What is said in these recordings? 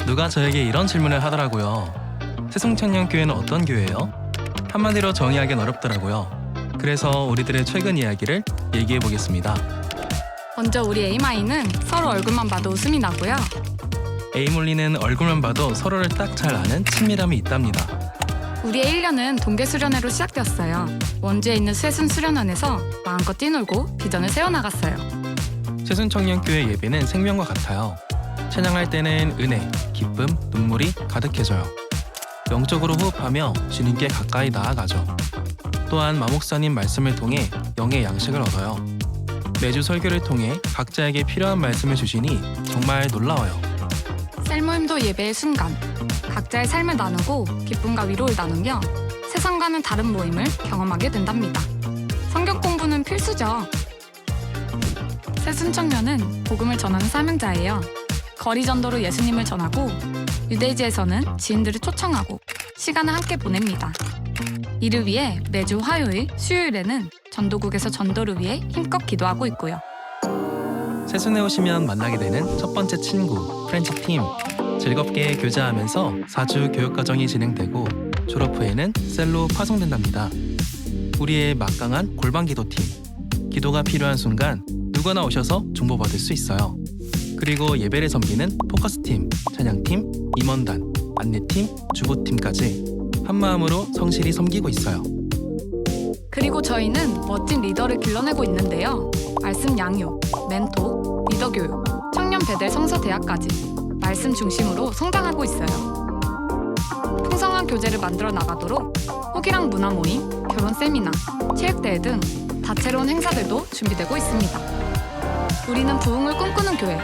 누가 저에게 이런 질문을 하더라고요. 새송청년교회는 어떤 교회예요? 한마디로 정의하기는 어렵더라고요. 그래서 우리들의 최근 이야기를 얘기해 보겠습니다. 먼저 우리 에이마이는 서로 얼굴만 봐도 웃음이 나고요. 에이몰리는 얼굴만 봐도 서로를 딱 잘 아는 친밀함이 있답니다. 우리의 1년은 동계수련회로 시작되었어요. 원주에 있는 쇠순수련원에서 마음껏 뛰놀고 비전을 세워나갔어요. 새순청년교회 예배는 생명과 같아요. 찬양할 때는 은혜, 기쁨, 눈물이 가득해져요. 영적으로 호흡하며 주님께 가까이 나아가죠. 또한 마목사님 말씀을 통해 영의 양식을 얻어요. 매주 설교를 통해 각자에게 필요한 말씀을 주시니 정말 놀라워요. 셀모임도 예배의 순간, 각자의 삶을 나누고 기쁨과 위로를 나누며 세상과는 다른 모임을 경험하게 된답니다. 성경 공부는 필수죠. 새순청년은 복음을 전하는 사명자예요. 거리 전도로 예수님을 전하고 유대지에서는 지인들을 초청하고 시간을 함께 보냅니다. 이를 위해 매주 화요일, 수요일에는 전도국에서 전도를 위해 힘껏 기도하고 있고요. 새순에 오시면 만나게 되는 첫 번째 친구, 프렌치팀. 즐겁게 교제하면서 4주 교육과정이 진행되고 졸업 후에는 셀로 파송된답니다. 우리의 막강한 골방기도팀. 기도가 필요한 순간 누구나 오셔서 중보받을 수 있어요. 그리고 예배를 섬기는 포커스팀, 찬양팀, 임원단, 안내팀, 주보팀까지 한마음으로 성실히 섬기고 있어요. 그리고 저희는 멋진 리더를 길러내고 있는데요. 말씀 양육, 멘토, 리더 교육, 청년 배대 성서 대학까지 말씀 중심으로 성장하고 있어요. 풍성한 교재를 만들어 나가도록 호기랑 문화 모임, 결혼 세미나, 체육대회 등 다채로운 행사들도 준비되고 있습니다. 우리는 부흥을 꿈꾸는 교회,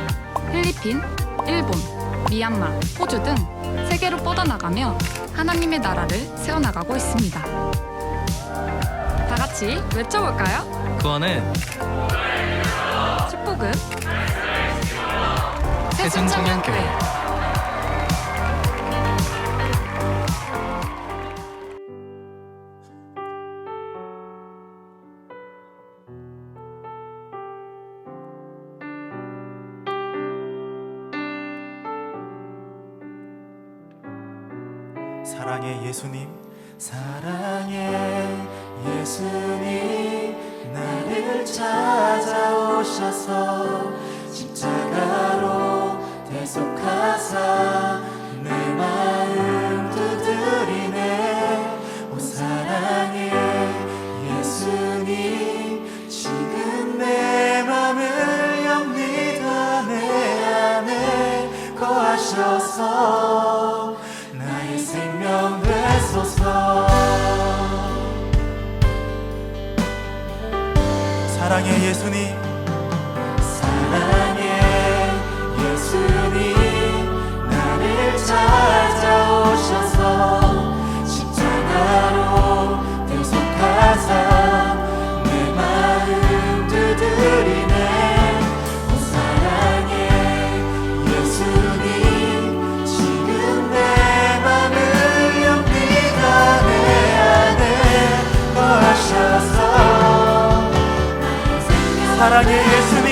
필리핀, 일본, 미얀마, 호주 등 세계로 뻗어나가며 하나님의 나라를 세워나가고 있습니다. 다 같이 외쳐볼까요? 구원은 축복은 새순청년교회. 사랑의 예수님, 사랑의 예수님, 나를 찾아오셔서 십자가로 대속하사 내 마음 두드리네. 오 사랑의 예수님, 지금 내 맘을 엽니다. 내 안에 거하셔서 나의 생명 되소서. 사랑의 예수님, 사랑의 예수님, 나를 찾아오셔서 십자가로 대속하사 내 마음 두드리네. 오 사랑의 예수님, 지금 내 맘을 엽니다. 내 안에 거하셔서 사랑의 예수님,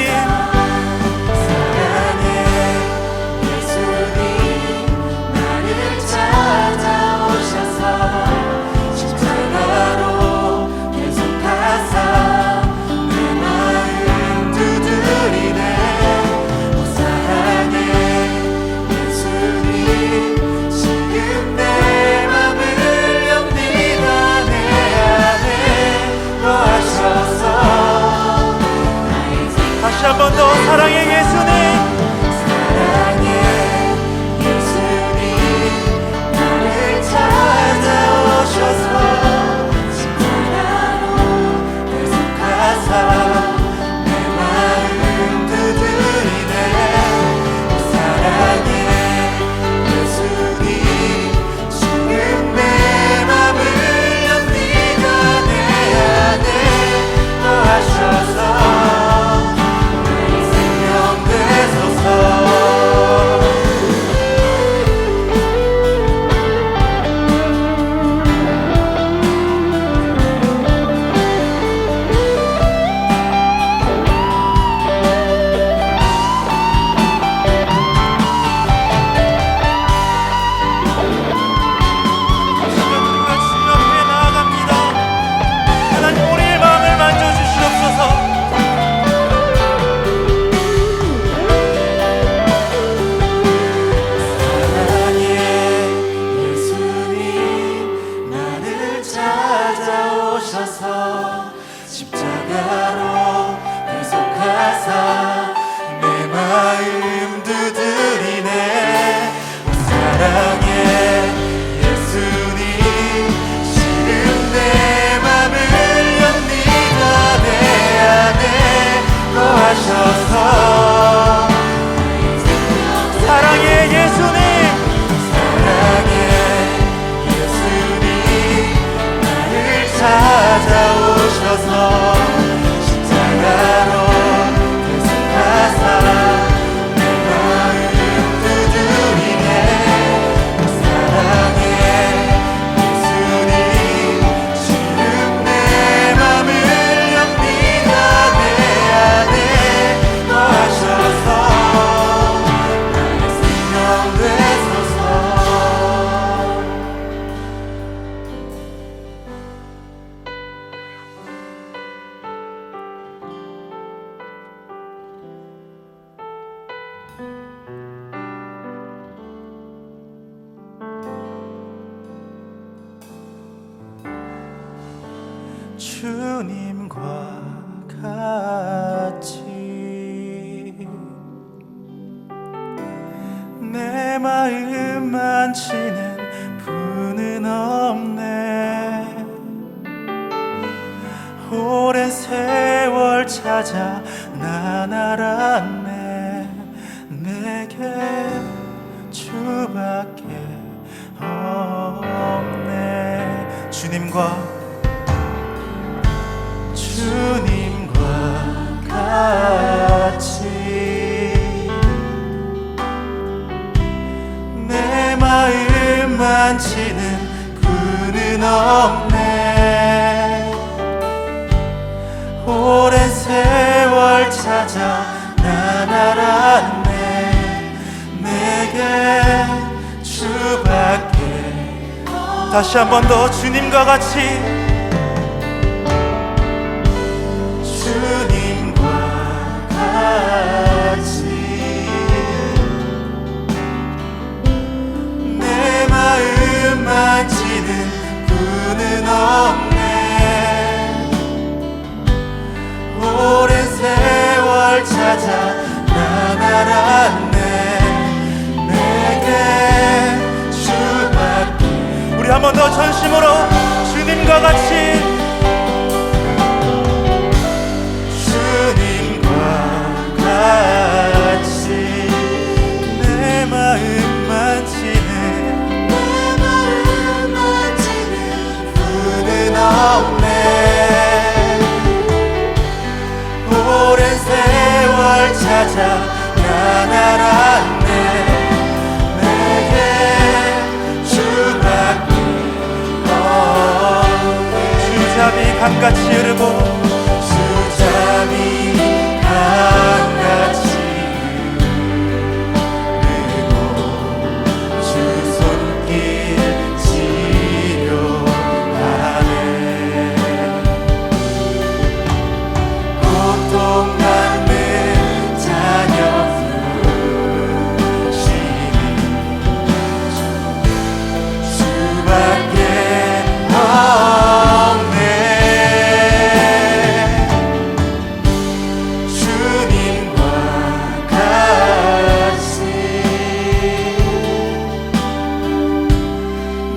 사랑의 예수님, 나를 찾아오셔서 십자가로 대속하사 내 마음 두드리네. 오 사랑의 예수님, 지금 내 맘을 엽니다. 내 안에 거하셔서 오셔서 사랑의 예수님 사랑의 예수님 나를 찾아오셔서 십자가로 계속하사 내 마음 두드리네 사랑의 예수님 지금 내 맘을 엽니다 내 안에 거하셔서 나의 생명 되소서 주님과 같이 내 마음 만지는 분은 없네 오랜 세월 찾아 난 알았네 내게 주밖에 없네 주님과 같이 내 마음 만지는 분은 없네 오랜 세월 찾아 난 알았네 내게 주밖에 다시 한 번 더 주님과 같이 주님과 같이 내 마음 만지는 분은 없네 오랜 세월 찾아 난 알았네 내게 주밖에 우리 한 번 더 전심으로 주님과 같이 같이 내 마음 만지는 분은 없네 오랜 세월 찾아 난 알았네 내게 주밖에 없네 주잡이 강같이 흐르고 주잡이 강같이 흐르고 주 손길 치료하네 고통받는 자녀 부르시니 주밖에 없네 주님과 같이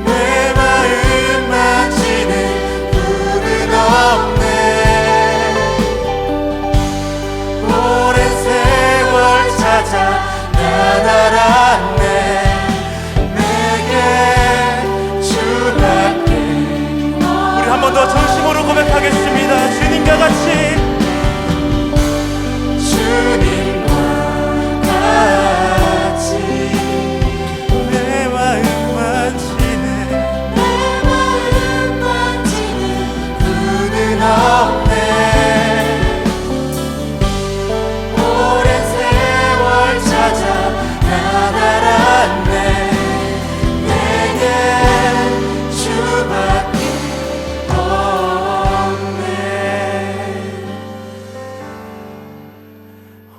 내 마음 만지는 분은 없네 오랜 세월 찾아 난 알았네 내게 주밖에 우리 한 번 더 전심으로 고백하겠습니다 주님과 같이 주님과 같이 내 마음 만지는 분은 없네 오랜 세월 찾아 난 알았네 내게 주밖에 없네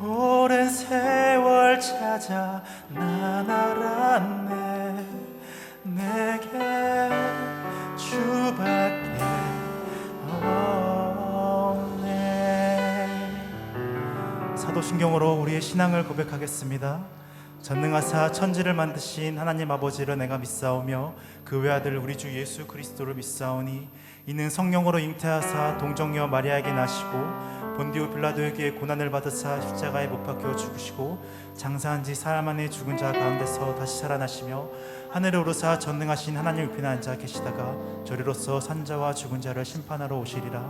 오랜 세월 찾아 난 알았네 내게 주밖에 없네 사도신경으로 우리의 신앙을 고백하겠습니다. 전능하사 천지를 만드신 하나님 아버지를 내가 믿사오며 그 외아들 우리 주 예수 그리스도를 믿사오니 이는 성령으로 잉태하사 동정녀 마리아에게 나시고 본디오 빌라도에게 고난을 받으사 십자가에 못 박혀 죽으시고 장사한 지 사흘 만에 죽은 자 가운데서 다시 살아나시며 하늘에 오르사 전능하신 하나님 우편에 앉아 계시다가 저리로서 산자와 죽은 자를 심판하러 오시리라.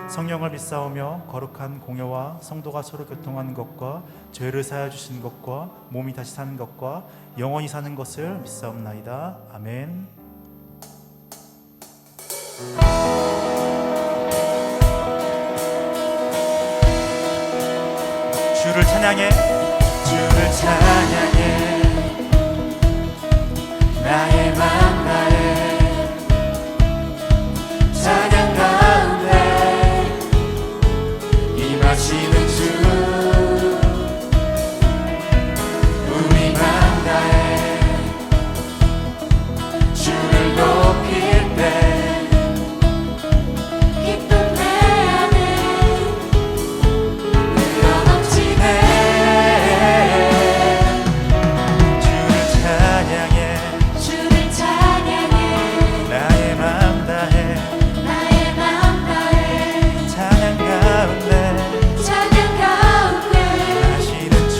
성령을 믿사오며 거룩한 공효와 성도가 서로 교통하는 것과 죄를 사하여 주신 것과 몸이 다시 사는 것과 영원히 사는 것을 믿사옵나이다. 아멘. 주를 찬양해, 주를 찬양해, 나의 맘 나의 찬양 가운데 임하시는 주, 우리 맘 다해 주를 높일 때 기쁨 내 안에 흘러넘치네. 주를 찬양해, 주를 찬양해, 나의 맘 다해 나의 맘 다해 찬양 가운데 찬양 가운데 임하시는 주,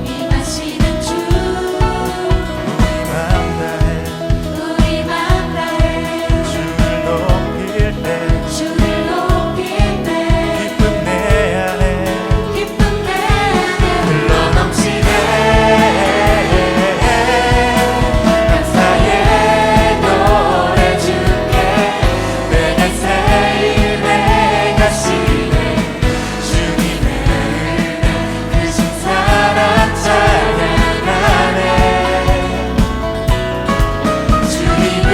임하시는 주, 우리 맘 다해 우리 맘 다해 주를 높일 때 주를 높일 때 기쁨 내 안에 기쁨 내 안에 흘러넘치네. 감사의 노래 주께 내게 새 일에 가시네. 주님의 은혜 크신 사랑 찬양하네. 주님을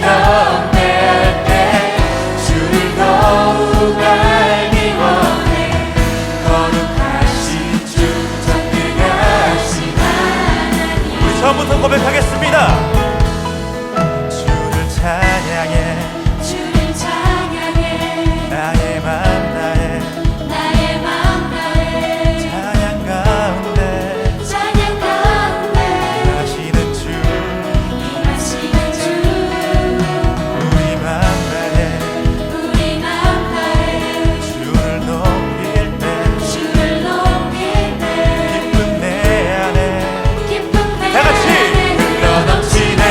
경배할 때 주를 더욱 알기 원해. 거룩하신 주 전능하신 하나님. 우리 처음부터 고백하겠습니다. 주를 찬양해, 주를 찬양해, 나의 맘 나의 나의 맘 다해 찬양 가운데 찬양 가운데 하시는 주, 임하시는 주, 우리 맘 나의 우리 맘 다해 주를 높일 때 주를 높일 때 기쁨 내 안에 기쁨 내 다 같이 안에 흘러넘치네.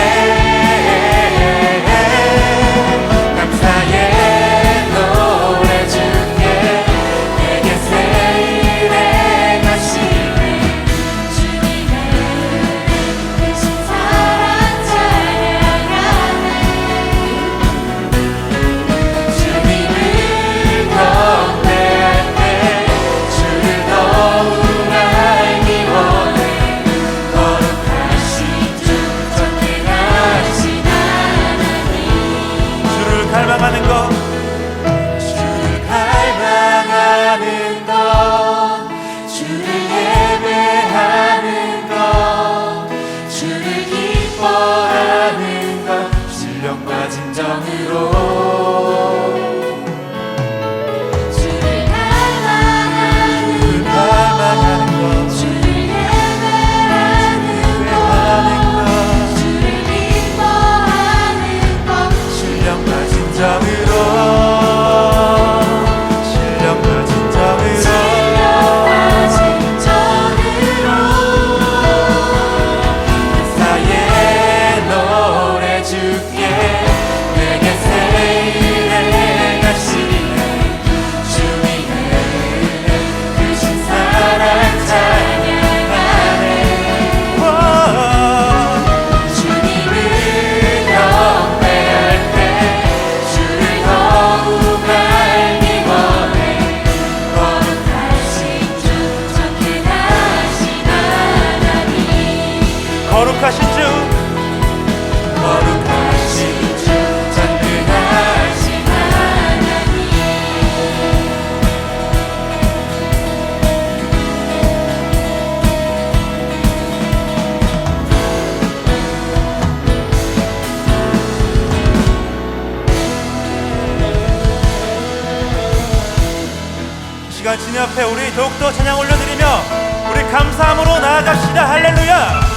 감사의 노래 주께 내게 새 일에 가시네. 주님의 크신 사랑 찬양하네. 주님을 경배할 때 주를 더욱 알기 원해. 거룩하신 주 전능하신 하나님. 주를 갈망하는 것, 주를 갈망하는 것, 주를 예배하는 것, 주를 기뻐하는 것, 신령과 진정으로 주를 갈망하는 갈망하는 것, 주를 예배하는 것 주를 기뻐하는 것 신령과 진정으로, 신령과 진정으로 신령과 진정으로 감사의 노래 주께 내게 새 일에 가시네. 주님의 은혜 크신 사랑 찬양하네. 주님을 경배할 때 주를 더욱 알기 원해. 거룩하신 주 전능하신 하나님. 거룩하신 주, 거룩하신 주, 전능하신 하나님. 이 시간 주님 앞에 우리 더욱더 찬양 올려드리며 우리 감사함으로 나아갑시다. 할렐루야.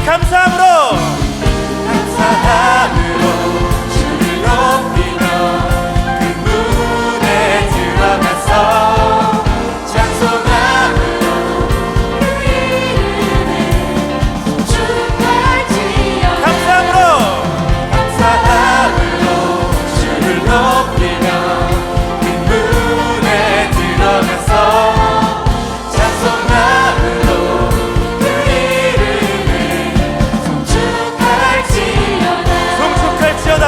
감사함으로 주를 높이며 그 문에 들어가서 찬송함으로 그 이름을 축할지어다 감사함으로 주를 높이며 그 문에 들어가서 찬송함으로 그 이름을 축할지어다 송축할지어다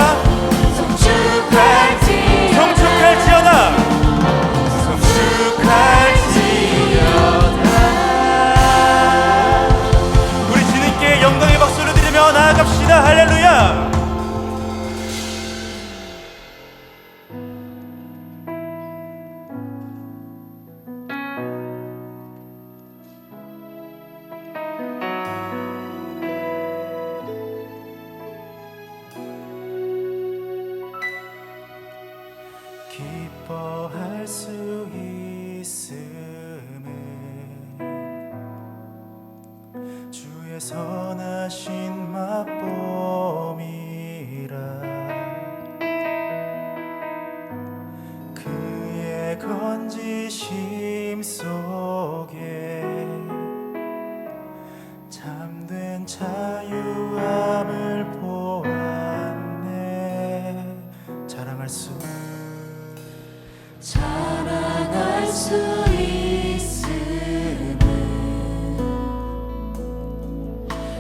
축할지어다 우리 주님께 영광의 박수를 드리며 나아갑시다. 할렐루야. 기뻐할 수 있음은 주의 선하신 맛봄이라 그의 건지심 속에 참된 자유함을 보았네. 자랑할 수 있음은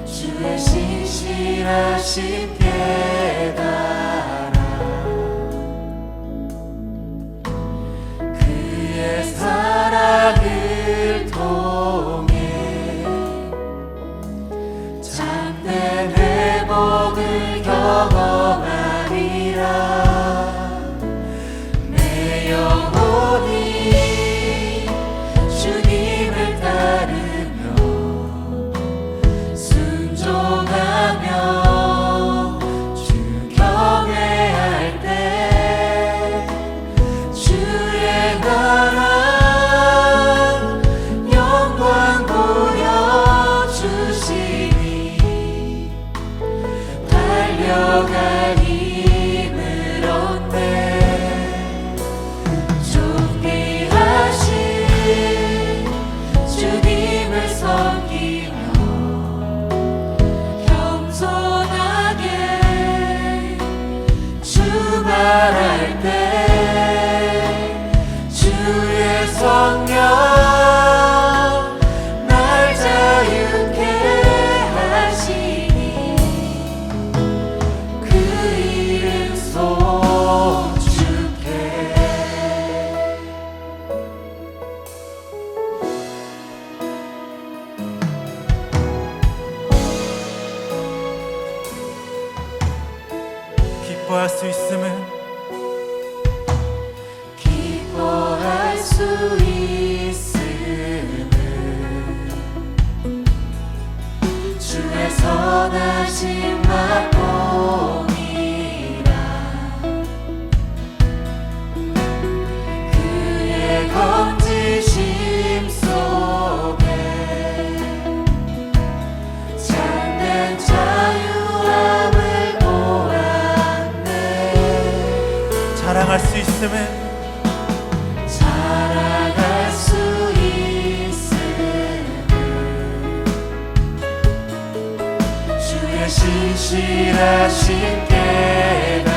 주의 신실하신 깨달아 그의 사랑을 통해 참된 회복을 경험하리라. 내 영혼이 주님을 따르며 순종하며 주 경외할 때 주의 나라 영광 보여주시니 달려갈 힘을 얻네. 존귀하신 주님을 섬기며 겸손하게 주말할 때 주의 성령 날 자유케 하시니 그 이름 송축해. 기뻐할 수 있음은 기뻐할 수 있음은 주의 선하신 맛봄이라 그의 건지심 속에 참된 자유함을 보았네. 자랑할 수 있음은 자랑할 수 있음은 주의 신실하신 깨달아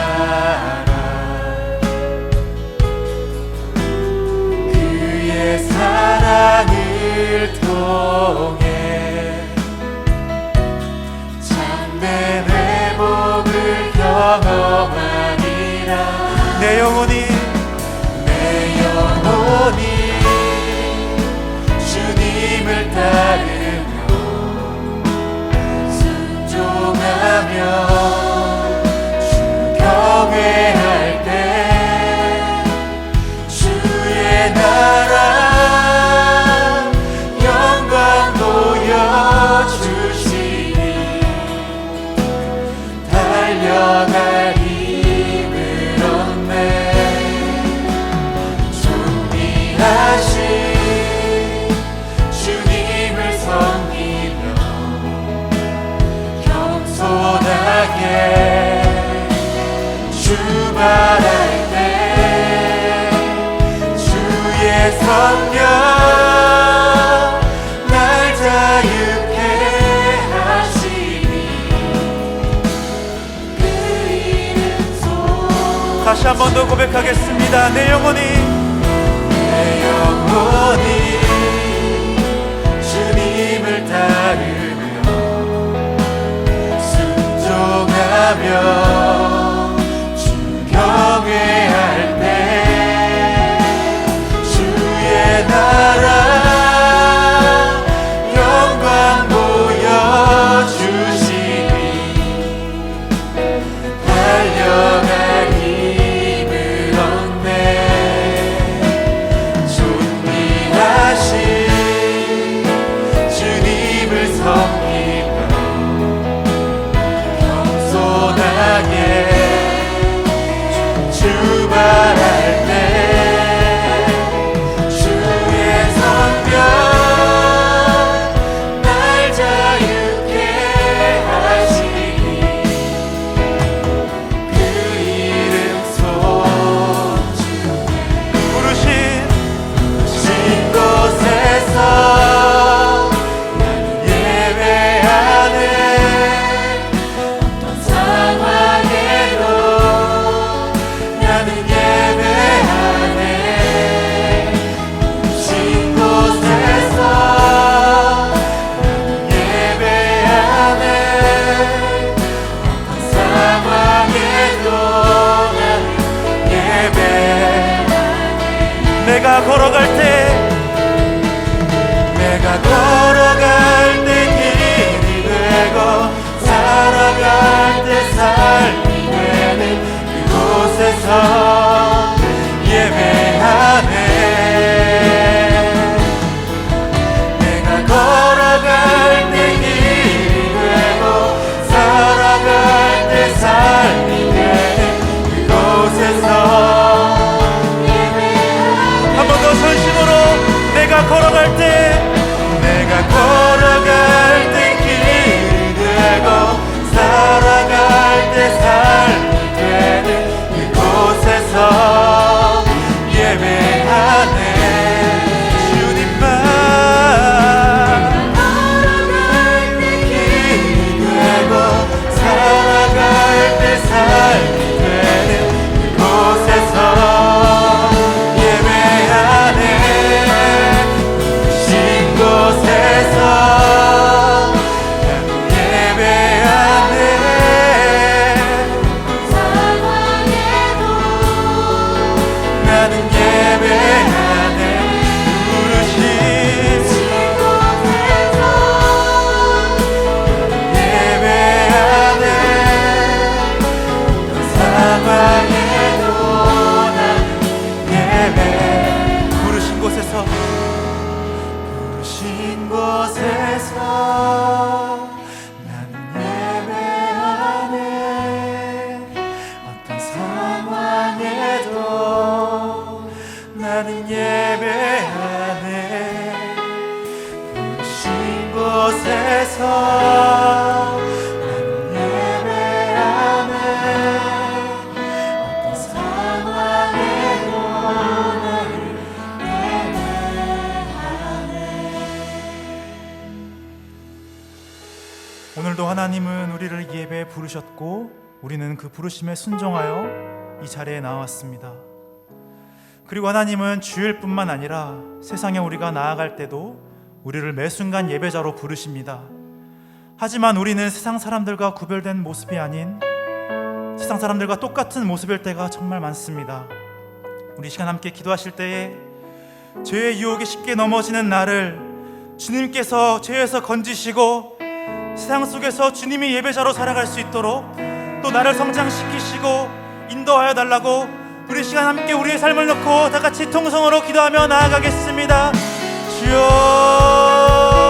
그의 사랑을 통해 참된 회복을 경험하리라. 내 영혼이 주님을 따르며 순종하며 주 경외할 때 주의 나라 영광 보여주시니 달려갈 힘을 얻네. 주말할 때 주의 성령 날 자유케 하시니 그 이름 속 다시 한 번 더 고백하겠습니다. 내 영혼이 주님을 따르며 순종하며 주 경외할 때 주의 나라 영광 보여주시니 달려갈 힘을 얻네. 존귀하신 주님을 섬기며 겸손하게 주말할 때 주의 성령 날 자유케 하시니 그 이름 속 부르신 신 곳에서 나는 예배하네. 어떤 상황에도 나는 예배하네. 신 곳에서 나는 예배하네. 어떤 상황에도 나는 예배하네. 내가 걸어갈 때 길이 되고 살아갈 때 삶이 되는 그곳에서 예배하네. 내가 걸어갈 때 길이 되고 살아갈 때 삶이 되는 그곳에서 한 번 더 전심으로 내가 걸어갈 때 길이 되고 살아갈 때 삶이 되는 그곳에서 예배하네. 주님만 길이 되고 살아갈 때 삶이 되는 그곳에서 예배하네. 신 곳에서 나는 예배하네. 나는 예배하네. 부르신 예배하네. 어떤 상황에도 나는 예배. 부르신 곳에서 나는 예배하네. 어떤 상황에도 나는 예배하네. 부르신 곳에서 나는 예배하네. 어떤 상황에도 나는 오늘도 하나님은 우리를 이 예배에 부르셨고 우리는 그 부르심에 순종하여 이 자리에 나왔습니다. 그리고 하나님은 주일 뿐만 아니라 세상에 우리가 나아갈 때도 우리를 매 순간 예배자로 부르십니다. 하지만 우리는 세상 사람들과 구별된 모습이 아닌 세상 사람들과 똑같은 모습일 때가 정말 많습니다. 우리 시간 함께 기도하실 때에 죄의 유혹에 쉽게 넘어지는 나를 주님께서 죄에서 건지시고 세상 속에서 주님이 예배자로 살아갈 수 있도록 또 나를 성장시키시고 인도하여 달라고 우리 시간 함께 우리의 삶을 놓고 다 같이 통성으로 기도하며 나아가겠습니다. 주여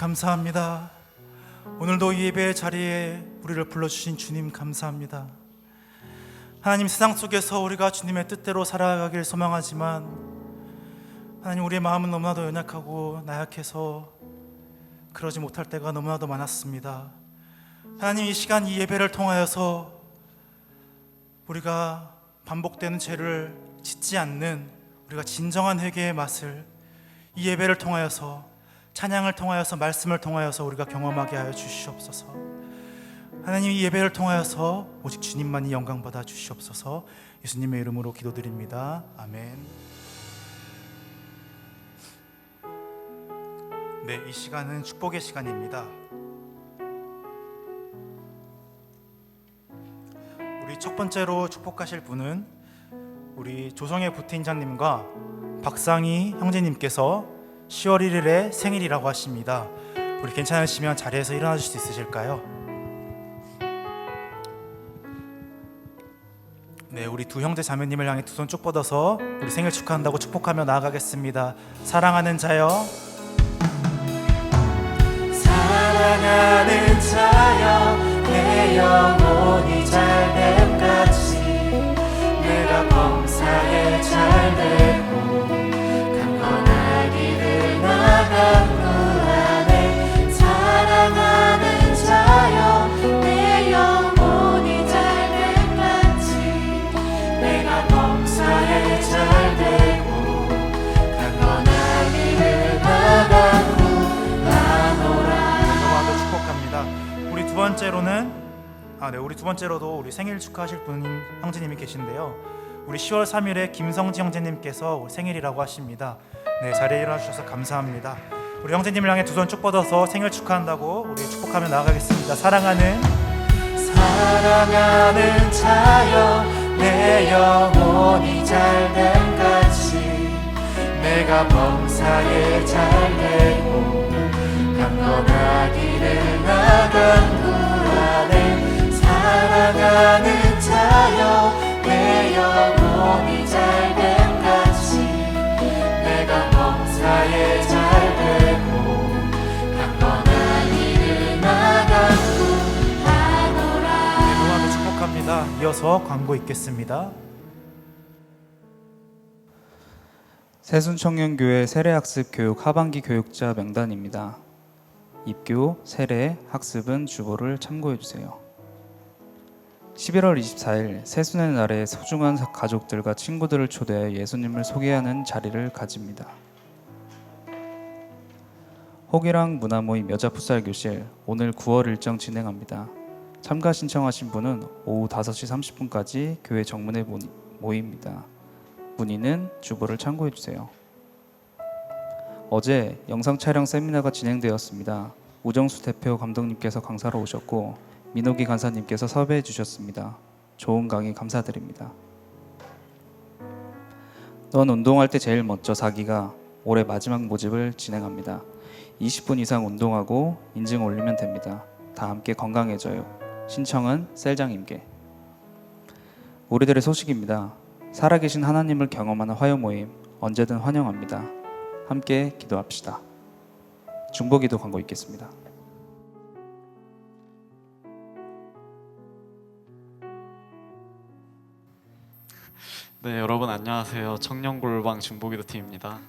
감사합니다. 오늘도 이 예배의 자리에 우리를 불러주신 주님 감사합니다. 하나님, 세상 속에서 우리가 주님의 뜻대로 살아가길 소망하지만 하나님, 우리의 마음은 너무나도 연약하고 나약해서 그러지 못할 때가 너무나도 많았습니다. 하나님, 이 시간 이 예배를 통하여서 우리가 반복되는 죄를 짓지 않는 우리가 진정한 회개의 맛을 이 예배를 통하여서, 찬양을 통하여서, 말씀을 통하여서 우리가 경험하게 하여 주시옵소서. 하나님, 이 예배를 통하여서 오직 주님만이 영광 받아 주시옵소서. 예수님의 이름으로 기도드립니다. 아멘. 네, 이 시간은 축복의 시간입니다. 우리 첫 번째로 축복하실 분은 우리 조성애 부팀장님과 박상희 형제님께서 10월 1일에 생일이라고 하십니다. 우리 괜찮으시면 자리에서 일어나 주실 수 있으실까요? 네, 우리 두 형제 자매님을 향해 두 손 쭉 뻗어서 우리 생일 축하한다고 축복하며 나아가겠습니다. 사랑하는 자여, 사랑하는 자여, 내 영혼이 잘됨같이 내가 범사에 잘되고 강건하기를 나간 그 안에. 사랑하는 자여, 내 영혼이 잘됨같이 내가 범사에 잘되고 강건하기를 나간 그 너무나도 축복합니다. 우리 두 번째로도 우리 생일 축하하실 분 형제님이 계신데요. 우리 10월 3일에 김성지 형제님께서 생일이라고 하십니다. 네, 자리에 일어나 주셔서 감사합니다. 우리 형제님을 향해 두 손 쭉 뻗어서 생일 축하한다고 우리 축복하며 나아가겠습니다. 사랑하는 자여, 내 영혼이 잘됨같이 내가 범사에 잘되고 강건하기를 나간 그 안에. 사랑하는 자여, 내 영혼이 잘됨같이 내가 범사에 잘되고 강건하기를 나간 그 하노라. 네, 너무나도 축복합니다. 이어서 광고 있겠습니다. 새순청년교회 세례학습 교육 하반기 교육자 명단입니다. 입교, 세례, 학습은 주보를 참고해주세요. 11월 24일 새순의 날에 소중한 가족들과 친구들을 초대해 예수님을 소개하는 자리를 가집니다. 호기랑 문화모임 여자풋살 교실 오늘 9월 일정 진행합니다. 참가 신청하신 분은 오후 5시 30분까지 교회 정문에 모입니다. 문의는 주보를 참고해주세요. 어제 영상 촬영 세미나가 진행되었습니다. 우정수 대표 감독님께서 강사로 오셨고 민호기 간사님께서 섭외해 주셨습니다. 좋은 강의 감사드립니다. 넌 운동할 때 제일 멋져 4기가 올해 마지막 모집을 진행합니다. 20분 이상 운동하고 인증 올리면 됩니다. 다 함께 건강해져요. 신청은 셀장님께. 우리들의 소식입니다. 살아계신 하나님을 경험하는 화요 모임 언제든 환영합니다. 함께 기도합시다. 중보기도 광고 있겠습니다. 네, 여러분 안녕하세요. 청년골방 중보기도 팀입니다.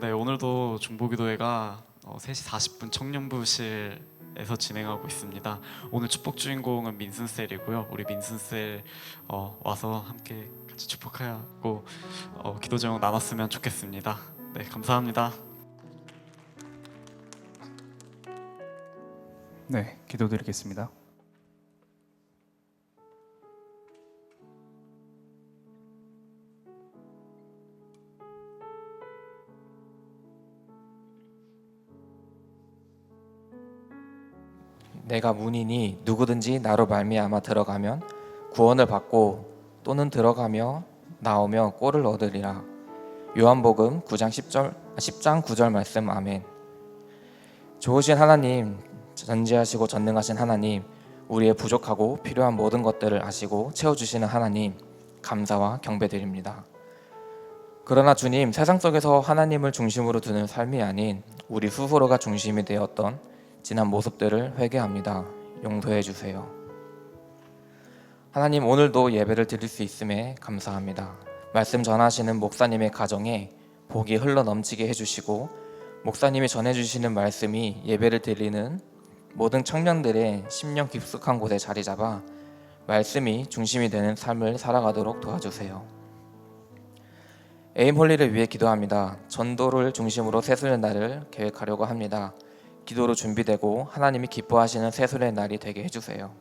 네, 오늘도 중보기도회가 3시 40분 청년부실에서 진행하고 있습니다. 오늘 축복 주인공은 민순셀이고요. 우리 민순셀 와서 함께 같이 축복하고 기도 제목 나눴으면 좋겠습니다. 네, 감사합니다. 네, 기도드리겠습니다. 내가 문이니 누구든지 나로 말미암아 들어가면 구원을 받고 또는 들어가며 나오며 꼴을 얻으리라. 요한복음 10장 9절 말씀. 아멘. 좋으신 하나님, 전지하시고 전능하신 하나님, 우리의 부족하고 필요한 모든 것들을 아시고 채워주시는 하나님, 감사와 경배드립니다. 그러나 주님, 세상 속에서 하나님을 중심으로 두는 삶이 아닌 우리 스스로가 중심이 되었던 지난 모습들을 회개합니다. 용서해 주세요. 하나님, 오늘도 예배를 드릴 수 있음에 감사합니다. 말씀 전하시는 목사님의 가정에 복이 흘러 넘치게 해주시고, 목사님이 전해주시는 말씀이 예배를 드리는 모든 청년들의 심령 깊숙한 곳에 자리 잡아 말씀이 중심이 되는 삶을 살아가도록 도와주세요. 에임홀리를 위해 기도합니다. 전도를 중심으로 새순의 날을 계획하려고 합니다. 기도로 준비되고 하나님이 기뻐하시는 새순의 날이 되게 해주세요.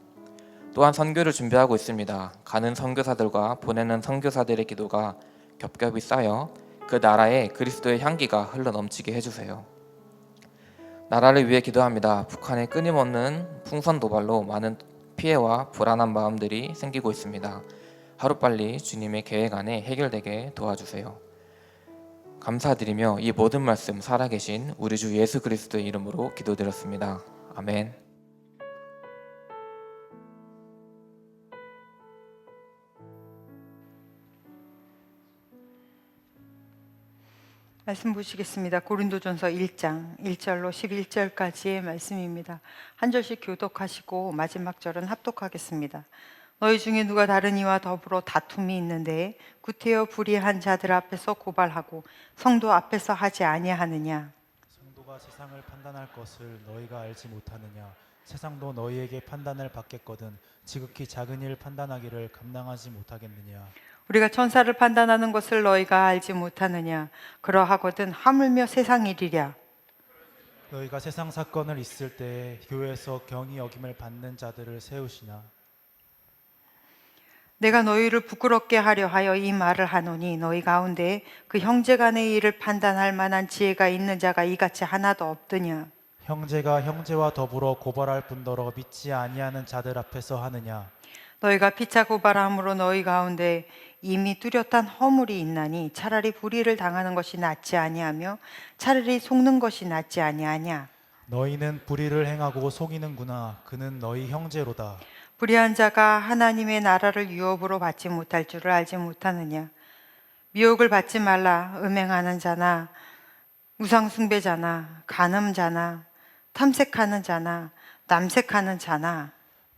또한 선교를 준비하고 있습니다. 가는 선교사들과 보내는 선교사들의 기도가 겹겹이 쌓여 그 나라에 그리스도의 향기가 흘러 넘치게 해주세요. 나라를 위해 기도합니다. 북한의 끊임없는 풍선 도발로 많은 피해와 불안한 마음들이 생기고 있습니다. 하루빨리 주님의 계획 안에 해결되게 도와주세요. 감사드리며 이 모든 말씀 살아계신 우리 주 예수 그리스도의 이름으로 기도드렸습니다. 아멘. 말씀 보시겠습니다. 고린도전서 1장 1절로 11절까지의 말씀입니다. 한 절씩 교독하시고 마지막 절은 합독하겠습니다. 너희 중에 누가 다른 이와 더불어 다툼이 있는데 구태여 불의한 자들 앞에서 고발하고 성도 앞에서 하지 아니하느냐? 성도가 세상을 판단할 것을 너희가 알지 못하느냐? 세상도 너희에게 판단을 받겠거든 지극히 작은 일 판단하기를 감당하지 못하겠느냐? 우리가 천사를 판단하는 것을 너희가 알지 못하느냐? 그러하거든 하물며 세상 일이랴. 너희가 세상 사건을 있을 때 교회에서 경히 여김을 받는 자들을 세우시나? 내가 너희를 부끄럽게 하려 하여 이 말을 하노니 너희 가운데 그 형제 간의 일을 판단할 만한 지혜가 있는 자가 이같이 하나도 없더냐? 형제가 형제와 더불어 고발할 뿐더러 믿지 아니하는 자들 앞에서 하느냐? 너희가 피차 고발함으로 너희 가운데 이미 뚜렷한 허물이 있나니 차라리 불의를 당하는 것이 낫지 아니하며 차라리 속는 것이 낫지 아니하냐? 너희는 불의를 행하고 속이는구나. 그는 너희 형제로다. 불의한 자가 하나님의 나라를 유업으로 받지 못할 줄을 알지 못하느냐? 미혹을 받지 말라. 음행하는 자나 우상 숭배자나 간음자나 탐색하는 자나 남색하는 자나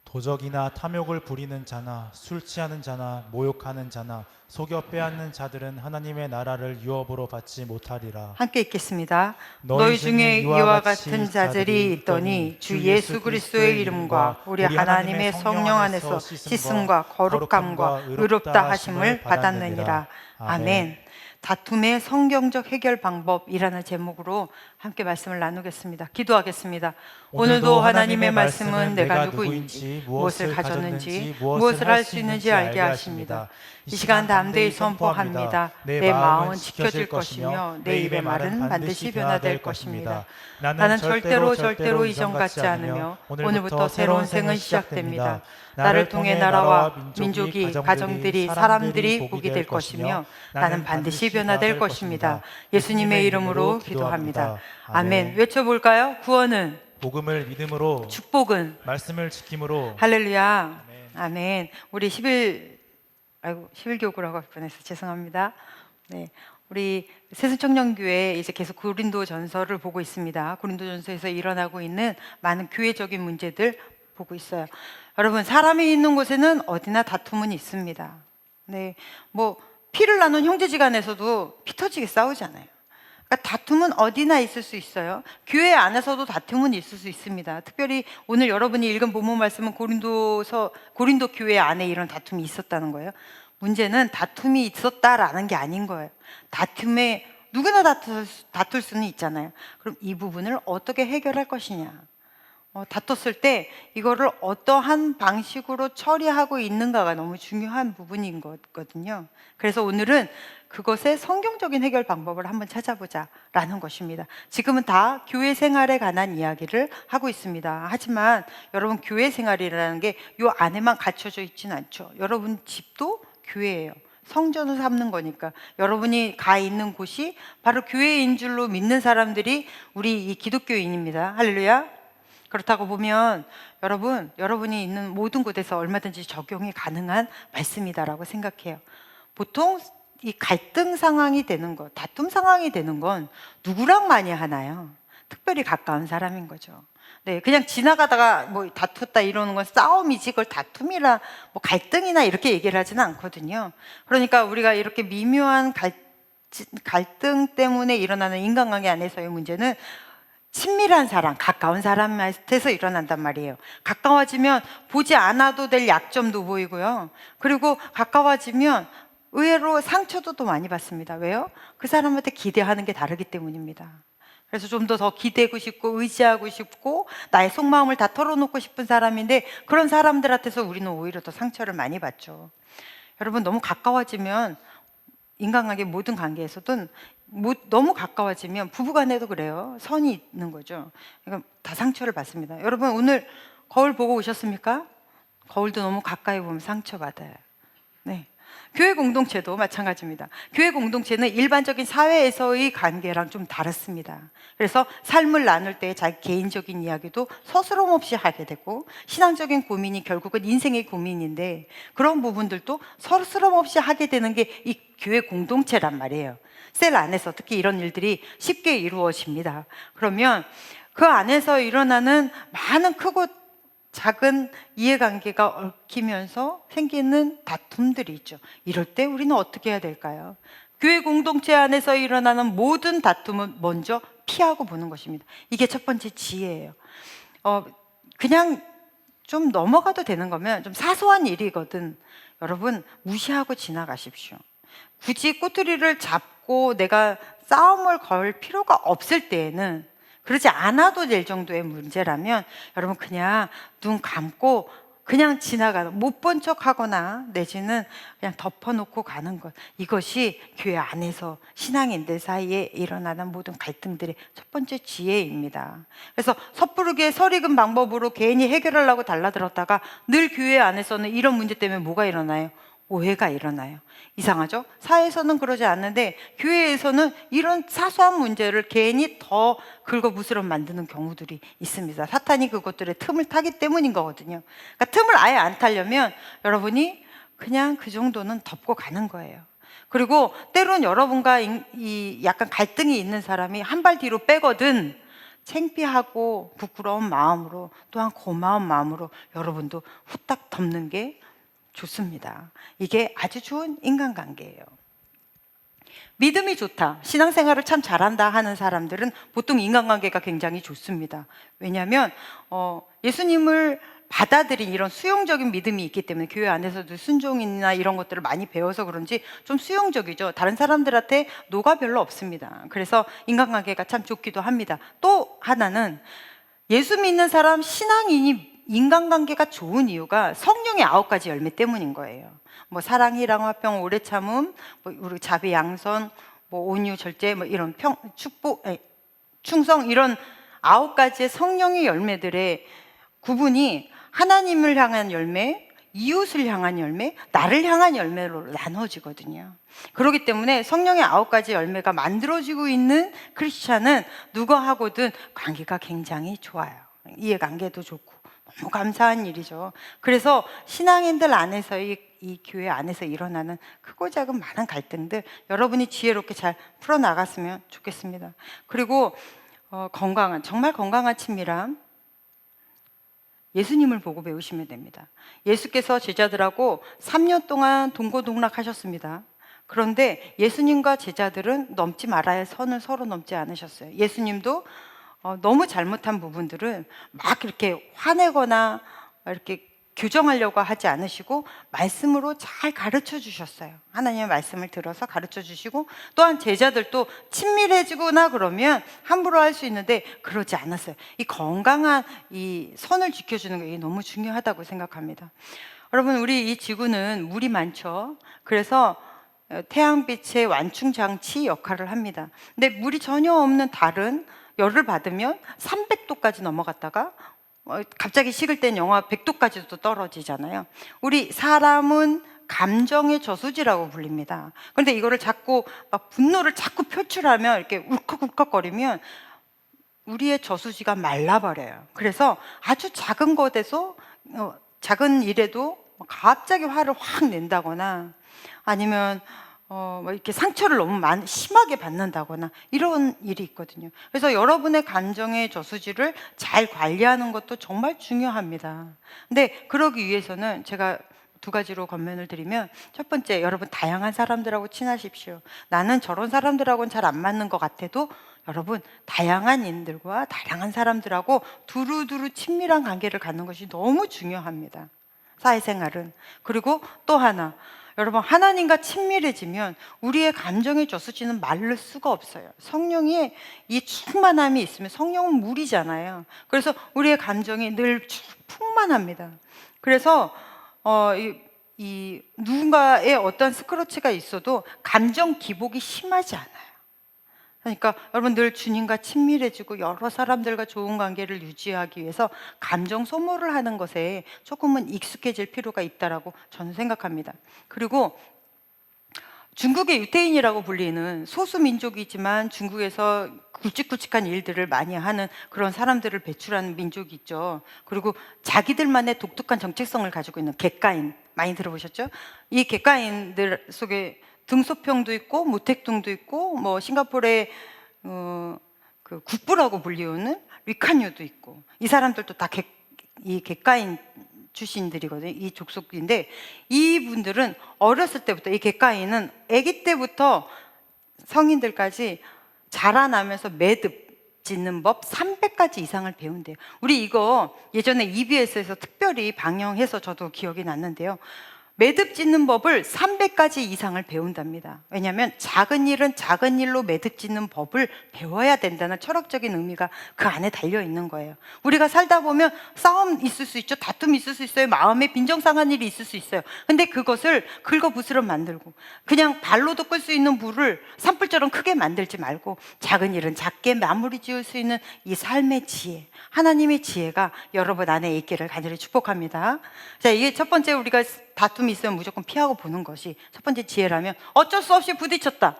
도적이나 탐욕을 부리는 자나 술 취하는 자나 모욕하는 자나 속여 빼앗는 자들은 하나님의 나라를 유업으로 받지 못하리라. 함께 읽겠습니다. 너희 중에 이와 같은 자들이 있더니 주 예수 그리스도의 이름과 우리 하나님의 성령 안에서 씻음과 거룩함과 의롭다 하심을 받았느니라. 아멘. 다툼의 성경적 해결 방법이라는 제목으로 함께 말씀을 나누겠습니다. 기도하겠습니다. 오늘도 하나님의 말씀은 내가 누구인지, 무엇을 가졌는지, 무엇을 할 수 있는지 알게 하십니다. 이 시간 담대히 선포합니다. 내 마음은 지켜질 것이며 내 입의 말은 반드시 변화될 것입니다. 나는 절대로 이전 같지 않으며 오늘부터 새로운 생은 시작됩니다. 나를 통해 나라와 민족이, 가정들이, 사람들이 복이 될 것이며 나는 반드시 변화될 것입니다. 예수님의 이름으로 기도합니다. 아멘. 외쳐볼까요? 구원은, 복음을 믿음으로, 축복은, 말씀을 지킴으로. 할렐루야. 아멘. 우리 11교구라고 할 뻔해서 죄송합니다. 네. 우리 새순청년교회 이제 계속 고린도전서를 보고 있습니다. 고린도전서에서 일어나고 있는 많은 교회적인 문제들 보고 있어요. 여러분, 사람이 있는 곳에는 어디나 다툼은 있습니다. 네. 뭐 피를 나눈 형제지간에서도 피 터지게 싸우잖아요. 그러니까 다툼은 어디나 있을 수 있어요. 교회 안에서도 다툼은 있을 수 있습니다. 특별히 오늘 여러분이 읽은 본문 말씀은 고린도 교회 안에 이런 다툼이 있었다는 거예요. 문제는 다툼이 있었다라는 게 아닌 거예요. 다툼에 누구나 다툴 수는 있잖아요. 그럼 이 부분을 어떻게 해결할 것이냐? 다퉜을 때 이거를 어떠한 방식으로 처리하고 있는가가 너무 중요한 부분인 거거든요. 그래서 오늘은 그것의 성경적인 해결 방법을 한번 찾아보자라는 것입니다. 지금은 다 교회 생활에 관한 이야기를 하고 있습니다. 하지만 여러분, 교회 생활이라는 게 이 안에만 갇혀져 있지는 않죠. 여러분 집도 교회예요. 성전을 삼는 거니까 여러분이 가 있는 곳이 바로 교회인 줄로 믿는 사람들이 우리 이 기독교인입니다. 할렐루야. 그렇다고 보면 여러분이 있는 모든 곳에서 얼마든지 적용이 가능한 말씀이다라고 생각해요. 보통 이 갈등 상황이 되는 것, 다툼 상황이 되는 건 누구랑 많이 하나요? 특별히 가까운 사람인 거죠. 네, 그냥 지나가다가 뭐 다퉜다 이러는 건 싸움이지 그걸 다툼이라 뭐 갈등이나 이렇게 얘기를 하지는 않거든요. 그러니까 우리가 이렇게 미묘한 갈등 때문에 일어나는 인간관계 안에서의 문제는 친밀한 사람, 가까운 사람한테서 일어난단 말이에요. 가까워지면 보지 않아도 될 약점도 보이고요. 그리고 가까워지면 의외로 상처도 더 많이 받습니다. 왜요? 그 사람한테 기대하는 게 다르기 때문입니다. 그래서 좀 더 기대고 싶고 의지하고 싶고 나의 속마음을 다 털어놓고 싶은 사람인데 그런 사람들한테서 우리는 오히려 더 상처를 많이 받죠. 여러분 너무 가까워지면 인간관계 모든 관계에서든 너무 가까워지면 부부간에도 그래요. 선이 있는 거죠. 그러니까 다 상처를 받습니다. 여러분 오늘 거울 보고 오셨습니까? 거울도 너무 가까이 보면 상처받아요. 네. 교회 공동체도 마찬가지입니다. 교회 공동체는 일반적인 사회에서의 관계랑 좀 다릅니다. 그래서 삶을 나눌 때 자기 개인적인 이야기도 서스럼 없이 하게 되고 신앙적인 고민이 결국은 인생의 고민인데 그런 부분들도 서스럼 없이 하게 되는 게 이 교회 공동체란 말이에요. 셀 안에서 특히 이런 일들이 쉽게 이루어집니다. 그러면 그 안에서 일어나는 많은 크고 작은 이해관계가 얽히면서 생기는 다툼들이 있죠. 이럴 때 우리는 어떻게 해야 될까요? 교회 공동체 안에서 일어나는 모든 다툼은 먼저 피하고 보는 것입니다. 이게 첫 번째 지혜예요. 그냥 좀 넘어가도 되는 거면 좀 사소한 일이거든. 여러분 무시하고 지나가십시오. 굳이 꼬투리를 잡고 내가 싸움을 걸 필요가 없을 때에는 그러지 않아도 될 정도의 문제라면 여러분 그냥 눈 감고 그냥 지나가는 못 본 척하거나 내지는 그냥 덮어놓고 가는 것 이것이 교회 안에서 신앙인들 사이에 일어나는 모든 갈등들의 첫 번째 지혜입니다. 그래서 섣부르게 설익은 방법으로 개인이 해결하려고 달라들었다가 늘 교회 안에서는 이런 문제 때문에 뭐가 일어나요? 오해가 일어나요. 이상하죠? 사회에서는 그러지 않는데 교회에서는 이런 사소한 문제를 괜히 더 긁어부스럼 만드는 경우들이 있습니다. 사탄이 그것들의 틈을 타기 때문인 거거든요. 그러니까 틈을 아예 안 타려면 여러분이 그냥 그 정도는 덮고 가는 거예요. 그리고 때론 여러분과 이 약간 갈등이 있는 사람이 한 발 뒤로 빼거든 창피하고 부끄러운 마음으로 또한 고마운 마음으로 여러분도 후딱 덮는 게 좋습니다. 이게 아주 좋은 인간관계예요. 믿음이 좋다, 신앙생활을 참 잘한다 하는 사람들은 보통 인간관계가 굉장히 좋습니다. 왜냐하면 예수님을 받아들인 이런 수용적인 믿음이 있기 때문에 교회 안에서도 순종이나 이런 것들을 많이 배워서 그런지 좀 수용적이죠. 다른 사람들한테 노가 별로 없습니다. 그래서 인간관계가 참 좋기도 합니다. 또 하나는 예수 믿는 사람 신앙인이 인간관계가 좋은 이유가 성령의 9가지 열매 때문인 거예요. 뭐 사랑, 희랑, 화평, 오래 참음, 뭐 우리 자비, 양선, 뭐 온유, 절제, 뭐 이런 축복, 충성 이런 9가지의 성령의 열매들의 구분이 하나님을 향한 열매, 이웃을 향한 열매, 나를 향한 열매로 나눠지거든요. 그렇기 때문에 성령의 9가지 열매가 만들어지고 있는 크리스찬은 누구하고든 관계가 굉장히 좋아요. 이해관계도 좋고 너무 감사한 일이죠. 그래서 신앙인들 안에서 이 교회 안에서 일어나는 크고 작은 많은 갈등들 여러분이 지혜롭게 잘 풀어나갔으면 좋겠습니다. 그리고 정말 건강한 친밀함 예수님을 보고 배우시면 됩니다. 예수께서 제자들하고 3년 동안 동고동락하셨습니다. 그런데 예수님과 제자들은 넘지 말아야 할 선을 서로 넘지 않으셨어요. 예수님도 너무 잘못한 부분들은 막 이렇게 화내거나 이렇게 교정하려고 하지 않으시고 말씀으로 잘 가르쳐 주셨어요. 하나님의 말씀을 들어서 가르쳐 주시고 또한 제자들도 친밀해지거나 그러면 함부로 할 수 있는데 그러지 않았어요. 이 건강한 이 선을 지켜주는 게 너무 중요하다고 생각합니다. 여러분 우리 이 지구는 물이 많죠. 그래서 태양빛의 완충 장치 역할을 합니다. 근데 물이 전혀 없는 달은 열을 받으면 300도까지 넘어갔다가 갑자기 식을 땐 영하 100도까지도 떨어지잖아요. 우리 사람은 감정의 저수지라고 불립니다. 그런데 이거를 자꾸 분노를 자꾸 표출하면 이렇게 울컥울컥거리면 우리의 저수지가 말라버려요. 그래서 아주 작은 것에서 작은 일에도 갑자기 화를 확 낸다거나 아니면 뭐 이렇게 상처를 너무 심하게 받는다거나 이런 일이 있거든요. 그래서 여러분의 감정의 저수지를 잘 관리하는 것도 정말 중요합니다. 근데 그러기 위해서는 제가 두 가지로 권면을 드리면, 첫 번째, 여러분 다양한 사람들하고 친하십시오. 나는 저런 사람들하고는 잘 안 맞는 것 같아도 여러분 다양한 인들과 다양한 사람들하고 두루두루 친밀한 관계를 갖는 것이 너무 중요합니다. 사회생활은. 그리고 또 하나, 여러분 하나님과 친밀해지면 우리의 감정의 저수지는 마를 수가 없어요. 성령의 이 충만함이 있으면, 성령은 물이잖아요. 그래서 우리의 감정이 늘 풍만합니다. 그래서 이 누군가의 어떤 스크러치가 있어도 감정 기복이 심하지 않아요. 그러니까 여러분 늘 주님과 친밀해지고 여러 사람들과 좋은 관계를 유지하기 위해서 감정 소모를 하는 것에 조금은 익숙해질 필요가 있다라고 저는 생각합니다. 그리고 중국의 유태인이라고 불리는 소수 민족이지만 중국에서 굵직굵직한 일들을 많이 하는 그런 사람들을 배출하는 민족이 있죠. 그리고 자기들만의 독특한 정체성을 가지고 있는 객가인, 많이 들어보셨죠? 이 객가인들 속에 등소평도 있고 모택동도 있고, 뭐 싱가포르의 그 국부라고 불리우는 리칸유도 있고, 이 사람들도 다 이 객가인 출신들이거든요. 이 족속인데, 이분들은 어렸을 때부터, 이 객가인은 아기 때부터 성인들까지 자라나면서 매듭 짓는 법 300가지 이상을 배운대요. 우리 이거 예전에 EBS에서 특별히 방영해서 저도 기억이 났는데요. 매듭 짓는 법을 300가지 이상을 배운답니다. 왜냐하면 작은 일은 작은 일로 매듭 짓는 법을 배워야 된다는 철학적인 의미가 그 안에 달려 있는 거예요. 우리가 살다 보면 싸움 있을 수 있죠. 다툼 있을 수 있어요. 마음에 빈정상한 일이 있을 수 있어요. 근데 그것을 긁어부스럼 만들고, 그냥 발로도 끌 수 있는 불을 산불처럼 크게 만들지 말고, 작은 일은 작게 마무리 지을 수 있는 이 삶의 지혜, 하나님의 지혜가 여러분 안에 있기를 간절히 축복합니다. 자, 이게 첫 번째, 우리가 다툼이 있으면 무조건 피하고 보는 것이 첫 번째 지혜라면, 어쩔 수 없이 부딪혔다.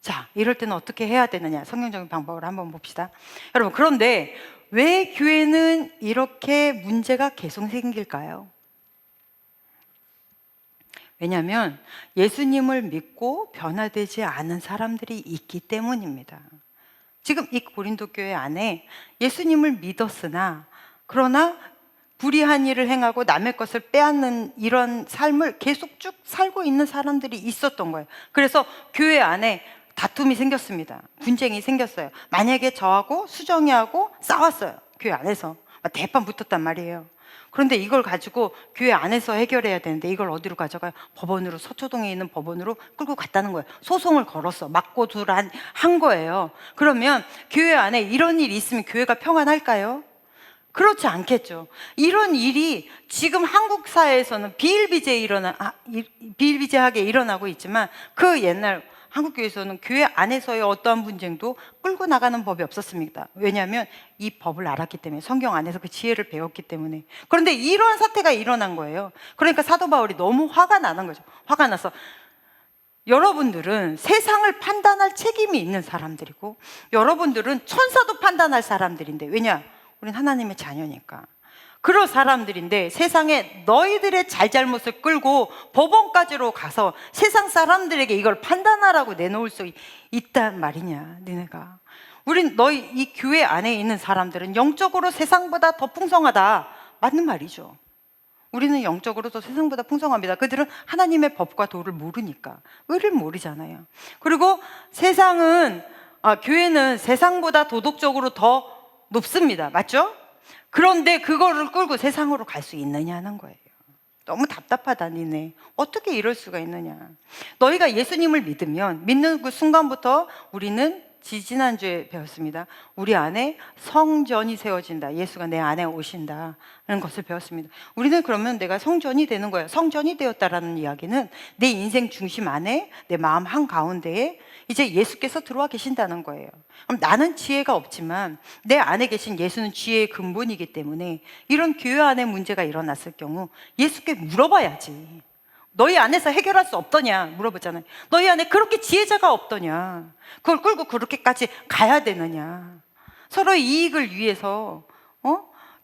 자, 이럴 때는 어떻게 해야 되느냐, 성경적인 방법을 한번 봅시다. 여러분, 그런데 왜 교회는 이렇게 문제가 계속 생길까요? 왜냐하면 예수님을 믿고 변화되지 않은 사람들이 있기 때문입니다. 지금 이 고린도 교회 안에 예수님을 믿었으나, 그러나 불의한 일을 행하고 남의 것을 빼앗는 이런 삶을 계속 쭉 살고 있는 사람들이 있었던 거예요. 그래서 교회 안에 다툼이 생겼습니다. 분쟁이 생겼어요. 만약에 저하고 수정이하고 싸웠어요. 교회 안에서 대판 붙었단 말이에요. 그런데 이걸 가지고 교회 안에서 해결해야 되는데, 이걸 어디로 가져가요? 법원으로, 서초동에 있는 법원으로 끌고 갔다는 거예요. 소송을 걸었어. 맞고 한 거예요. 그러면 교회 안에 이런 일이 있으면 교회가 평안할까요? 그렇지 않겠죠. 이런 일이 지금 한국 사회에서는 비일비재하게 일어나고 있지만, 그 옛날 한국 교회에서는 교회 안에서의 어떠한 분쟁도 끌고 나가는 법이 없었습니다. 왜냐하면 이 법을 알았기 때문에, 성경 안에서 그 지혜를 배웠기 때문에. 그런데 이런 사태가 일어난 거예요. 그러니까 사도 바울이 너무 화가 나는 거죠. 화가 나서, 여러분들은 세상을 판단할 책임이 있는 사람들이고, 여러분들은 천사도 판단할 사람들인데, 왜냐? 우린 하나님의 자녀니까. 그런 사람들인데 세상에 너희들의 잘잘못을 끌고 법원까지로 가서 세상 사람들에게 이걸 판단하라고 내놓을 수 있단 말이냐, 너네가. 우린 너희 이 교회 안에 있는 사람들은 영적으로 세상보다 더 풍성하다. 맞는 말이죠. 우리는 영적으로 더 세상보다 풍성합니다. 그들은 하나님의 법과 도를 모르니까. 의를 모르잖아요. 그리고 교회는 세상보다 도덕적으로 더 높습니다. 맞죠? 그런데 그거를 끌고 세상으로 갈 수 있느냐는 거예요. 너무 답답하다, 니네. 어떻게 이럴 수가 있느냐. 너희가 예수님을 믿는 그 순간부터 우리는 지난주에 배웠습니다. 우리 안에 성전이 세워진다. 예수가 내 안에 오신다는 것을 배웠습니다. 우리는 그러면 내가 성전이 되는 거예요. 성전이 되었다라는 이야기는 내 인생 중심 안에, 내 마음 한가운데에 이제 예수께서 들어와 계신다는 거예요. 그럼 나는 지혜가 없지만 내 안에 계신 예수는 지혜의 근본이기 때문에, 이런 교회 안에 문제가 일어났을 경우 예수께 물어봐야지. 너희 안에서 해결할 수 없더냐 물어보잖아요. 너희 안에 그렇게 지혜자가 없더냐, 그걸 끌고 그렇게까지 가야 되느냐. 서로의 이익을 위해서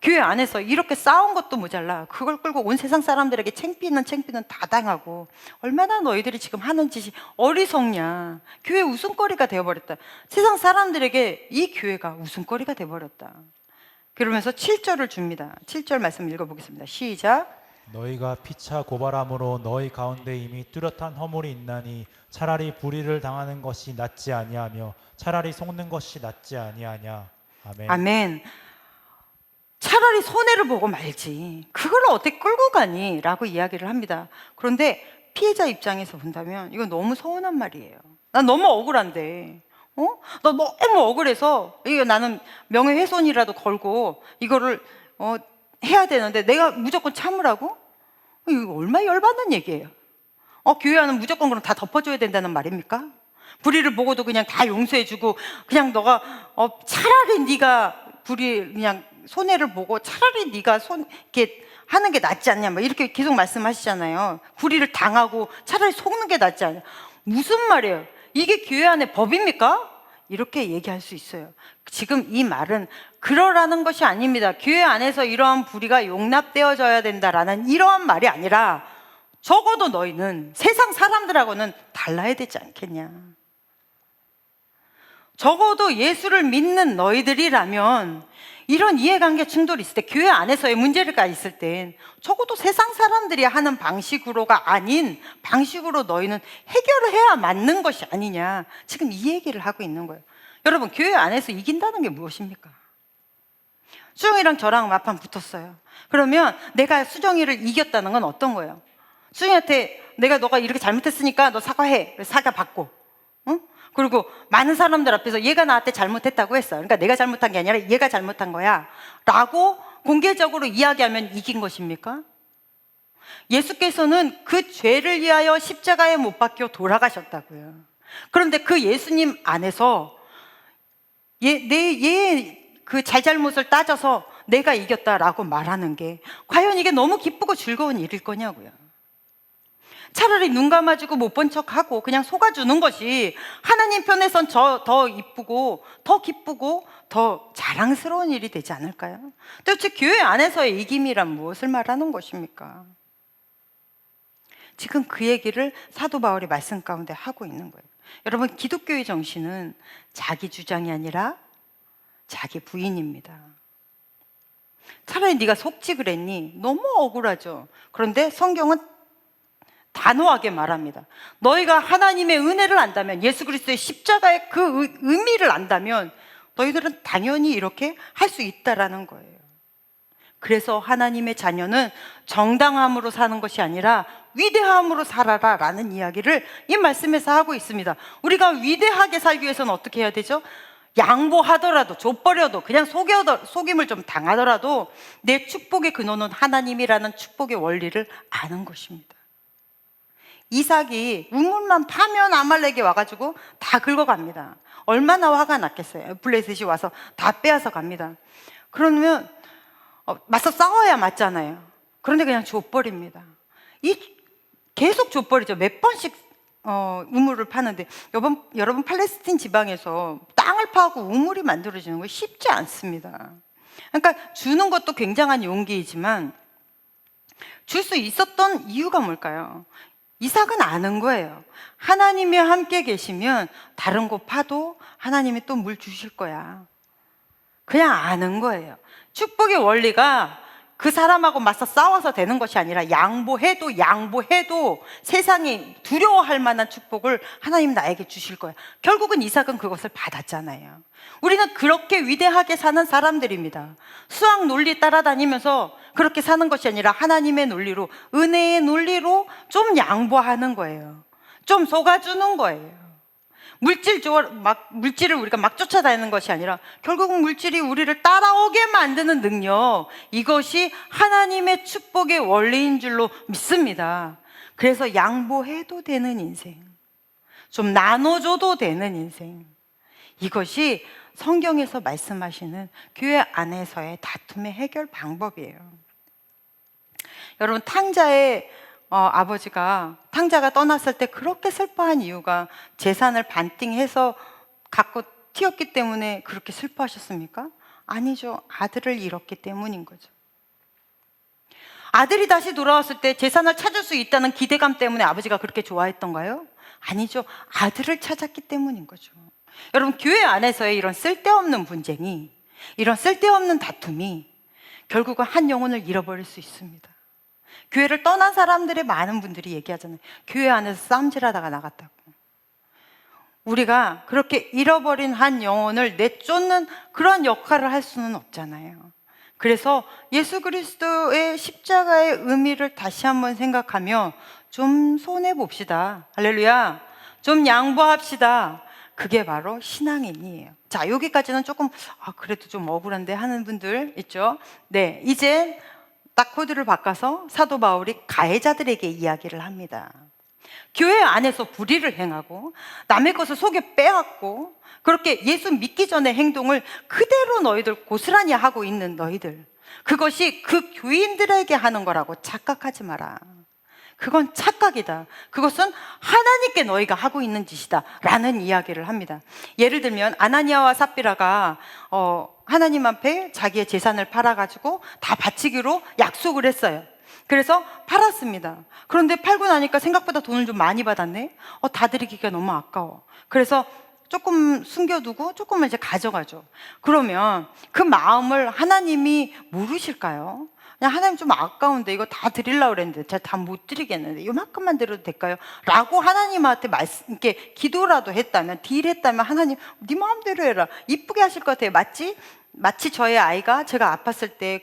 교회 안에서 이렇게 싸운 것도 모자라 그걸 끌고 온 세상 사람들에게 창피는 다 당하고 얼마나 너희들이 지금 하는 짓이 어리석냐. 교회 웃음거리가 되어버렸다. 세상 사람들에게 이 교회가 웃음거리가 되어버렸다. 그러면서 7절을 줍니다. 7절 말씀 읽어보겠습니다. 시작. 너희가 피차 고발함으로 너희 가운데 이미 뚜렷한 허물이 있나니 차라리 불의를 당하는 것이 낫지 아니하며 차라리 속는 것이 낫지 아니하냐. 아멘. 아멘. 차라리 손해를 보고 말지. 그걸 어떻게 끌고 가니? 라고 이야기를 합니다. 그런데 피해자 입장에서 본다면 이건 너무 서운한 말이에요. 난 너무 억울한데. 나 너무 억울해서 이거 나는 명예훼손이라도 걸고 이거를 해야 되는데 내가 무조건 참으라고? 이거 얼마나 열받는 얘기예요. 교회 안은 무조건 그럼 다 덮어줘야 된다는 말입니까? 불의를 보고도 그냥 다 용서해주고 그냥 너가 차라리 네가 불의 그냥 손해를 보고 차라리 네가 이렇게 하는 게 낫지 않냐 막 이렇게 계속 말씀하시잖아요. 불의를 당하고 차라리 속는 게 낫지 않냐. 무슨 말이에요? 이게 교회 안의 법입니까? 이렇게 얘기할 수 있어요. 지금 이 말은 그러라는 것이 아닙니다. 교회 안에서 이러한 불의가 용납되어져야 된다라는 이러한 말이 아니라 적어도 너희는 세상 사람들하고는 달라야 되지 않겠냐. 적어도 예수를 믿는 너희들이라면 이런 이해관계 충돌이 있을 때 교회 안에서의 문제가 있을 땐 적어도 세상 사람들이 하는 방식으로가 아닌 방식으로 너희는 해결을 해야 맞는 것이 아니냐. 지금 이 얘기를 하고 있는 거예요. 여러분, 교회 안에서 이긴다는 게 무엇입니까? 수정이랑 저랑 맞판 붙었어요. 그러면 내가 수정이를 이겼다는 건 어떤 거예요? 수정이한테 너가 이렇게 잘못했으니까 너 사과해. 사과 받고. 응? 그리고 많은 사람들 앞에서 얘가 나한테 잘못했다고 했어. 그러니까 내가 잘못한 게 아니라 얘가 잘못한 거야 라고 공개적으로 이야기하면 이긴 것입니까? 예수께서는 그 죄를 위하여 십자가에 못 박혀 돌아가셨다고요. 그런데 그 예수님 안에서 얘의 그 잘잘못을 따져서 내가 이겼다라고 말하는 게 과연 이게 너무 기쁘고 즐거운 일일 거냐고요. 차라리 눈 감아주고 못 본 척하고 그냥 속아주는 것이 하나님 편에선 더 이쁘고 더 기쁘고 더 자랑스러운 일이 되지 않을까요? 도대체 교회 안에서의 이김이란 무엇을 말하는 것입니까? 지금 그 얘기를 사도 바울이 말씀 가운데 하고 있는 거예요. 여러분, 기독교의 정신은 자기 주장이 아니라 자기 부인입니다. 차라리 네가 속지 그랬니? 너무 억울하죠. 그런데 성경은 단호하게 말합니다. 너희가 하나님의 은혜를 안다면, 예수 그리스도의 십자가의 그 의미를 안다면 너희들은 당연히 이렇게 할 수 있다라는 거예요. 그래서 하나님의 자녀는 정당함으로 사는 것이 아니라 위대함으로 살아라 라는 이야기를 이 말씀에서 하고 있습니다. 우리가 위대하게 살기 위해서는 어떻게 해야 되죠? 양보하더라도, 족버려도, 그냥 속임을 좀 당하더라도 내 축복의 근원은 하나님이라는 축복의 원리를 아는 것입니다. 이삭이 우물만 파면 아말렉이 와가지고 다 긁어갑니다. 얼마나 화가 났겠어요. 블레셋이 와서 다 빼앗아 갑니다. 그러면 맞서 싸워야 맞잖아요. 그런데 그냥 족버립니다. 계속 족버리죠. 몇 번씩 우물을 파는데 여러분 팔레스틴 지방에서 땅을 파고 우물이 만들어지는 거 쉽지 않습니다. 그러니까 주는 것도 굉장한 용기이지만 줄 수 있었던 이유가 뭘까요? 이삭은 아는 거예요. 하나님이 함께 계시면 다른 곳 파도 하나님이 또 물 주실 거야. 그냥 아는 거예요. 축복의 원리가 그 사람하고 맞서 싸워서 되는 것이 아니라 양보해도 세상이 두려워할 만한 축복을 하나님 나에게 주실 거야. 결국은 이삭은 그것을 받았잖아요. 우리는 그렇게 위대하게 사는 사람들입니다. 수학 논리 따라다니면서 그렇게 사는 것이 아니라 하나님의 논리로, 은혜의 논리로 좀 양보하는 거예요. 좀 속아주는 거예요. 물질을 우리가 막 쫓아다니는 것이 아니라 결국은 물질이 우리를 따라오게 만드는 능력, 이것이 하나님의 축복의 원리인 줄로 믿습니다. 그래서 양보해도 되는 인생, 좀 나눠줘도 되는 인생, 이것이 성경에서 말씀하시는 교회 안에서의 다툼의 해결 방법이에요. 여러분, 탕자의 탕자가 떠났을 때 그렇게 슬퍼한 이유가 재산을 반띵해서 갖고 튀었기 때문에 그렇게 슬퍼하셨습니까? 아니죠. 아들을 잃었기 때문인 거죠. 아들이 다시 돌아왔을 때 재산을 찾을 수 있다는 기대감 때문에 아버지가 그렇게 좋아했던가요? 아니죠. 아들을 찾았기 때문인 거죠. 여러분, 교회 안에서의 이런 쓸데없는 분쟁이, 이런 쓸데없는 다툼이 결국은 한 영혼을 잃어버릴 수 있습니다. 교회를 떠난 사람들의 많은 분들이 얘기하잖아요. 교회 안에서 싸움질하다가 나갔다고. 우리가 그렇게 잃어버린 한 영혼을 내쫓는 그런 역할을 할 수는 없잖아요. 그래서 예수 그리스도의 십자가의 의미를 다시 한번 생각하며 좀 손해봅시다. 할렐루야. 좀 양보합시다. 그게 바로 신앙인이에요. 자, 여기까지는 조금 그래도 좀 억울한데 하는 분들 있죠. 네, 이제 딱 코드를 바꿔서 사도 바울이 가해자들에게 이야기를 합니다. 교회 안에서 불의를 행하고 남의 것을 속여 빼앗고 그렇게 예수 믿기 전의 행동을 그대로 너희들 고스란히 하고 있는 너희들, 그것이 그 교인들에게 하는 거라고 착각하지 마라. 그건 착각이다. 그것은 하나님께 너희가 하고 있는 짓이다 라는 이야기를 합니다. 예를 들면 아나니아와 삽비라가 하나님 앞에 자기의 재산을 팔아가지고 다 바치기로 약속을 했어요. 그래서 팔았습니다. 그런데 팔고 나니까 생각보다 돈을 좀 많이 받았네. 다 드리기가 너무 아까워. 그래서 조금 숨겨두고 조금은 이제 가져가죠. 그러면 그 마음을 하나님이 모르실까요? 그냥 하나님 좀 아까운데 이거 다 드리려고 그랬는데 제가 다 못 드리겠는데 이만큼만 드려도 될까요? 라고 하나님한테 이렇게 기도라도 했다면, 딜했다면 하나님 네 마음대로 해라. 이쁘게 하실 것 같아요. 마치 저의 아이가 제가 아팠을 때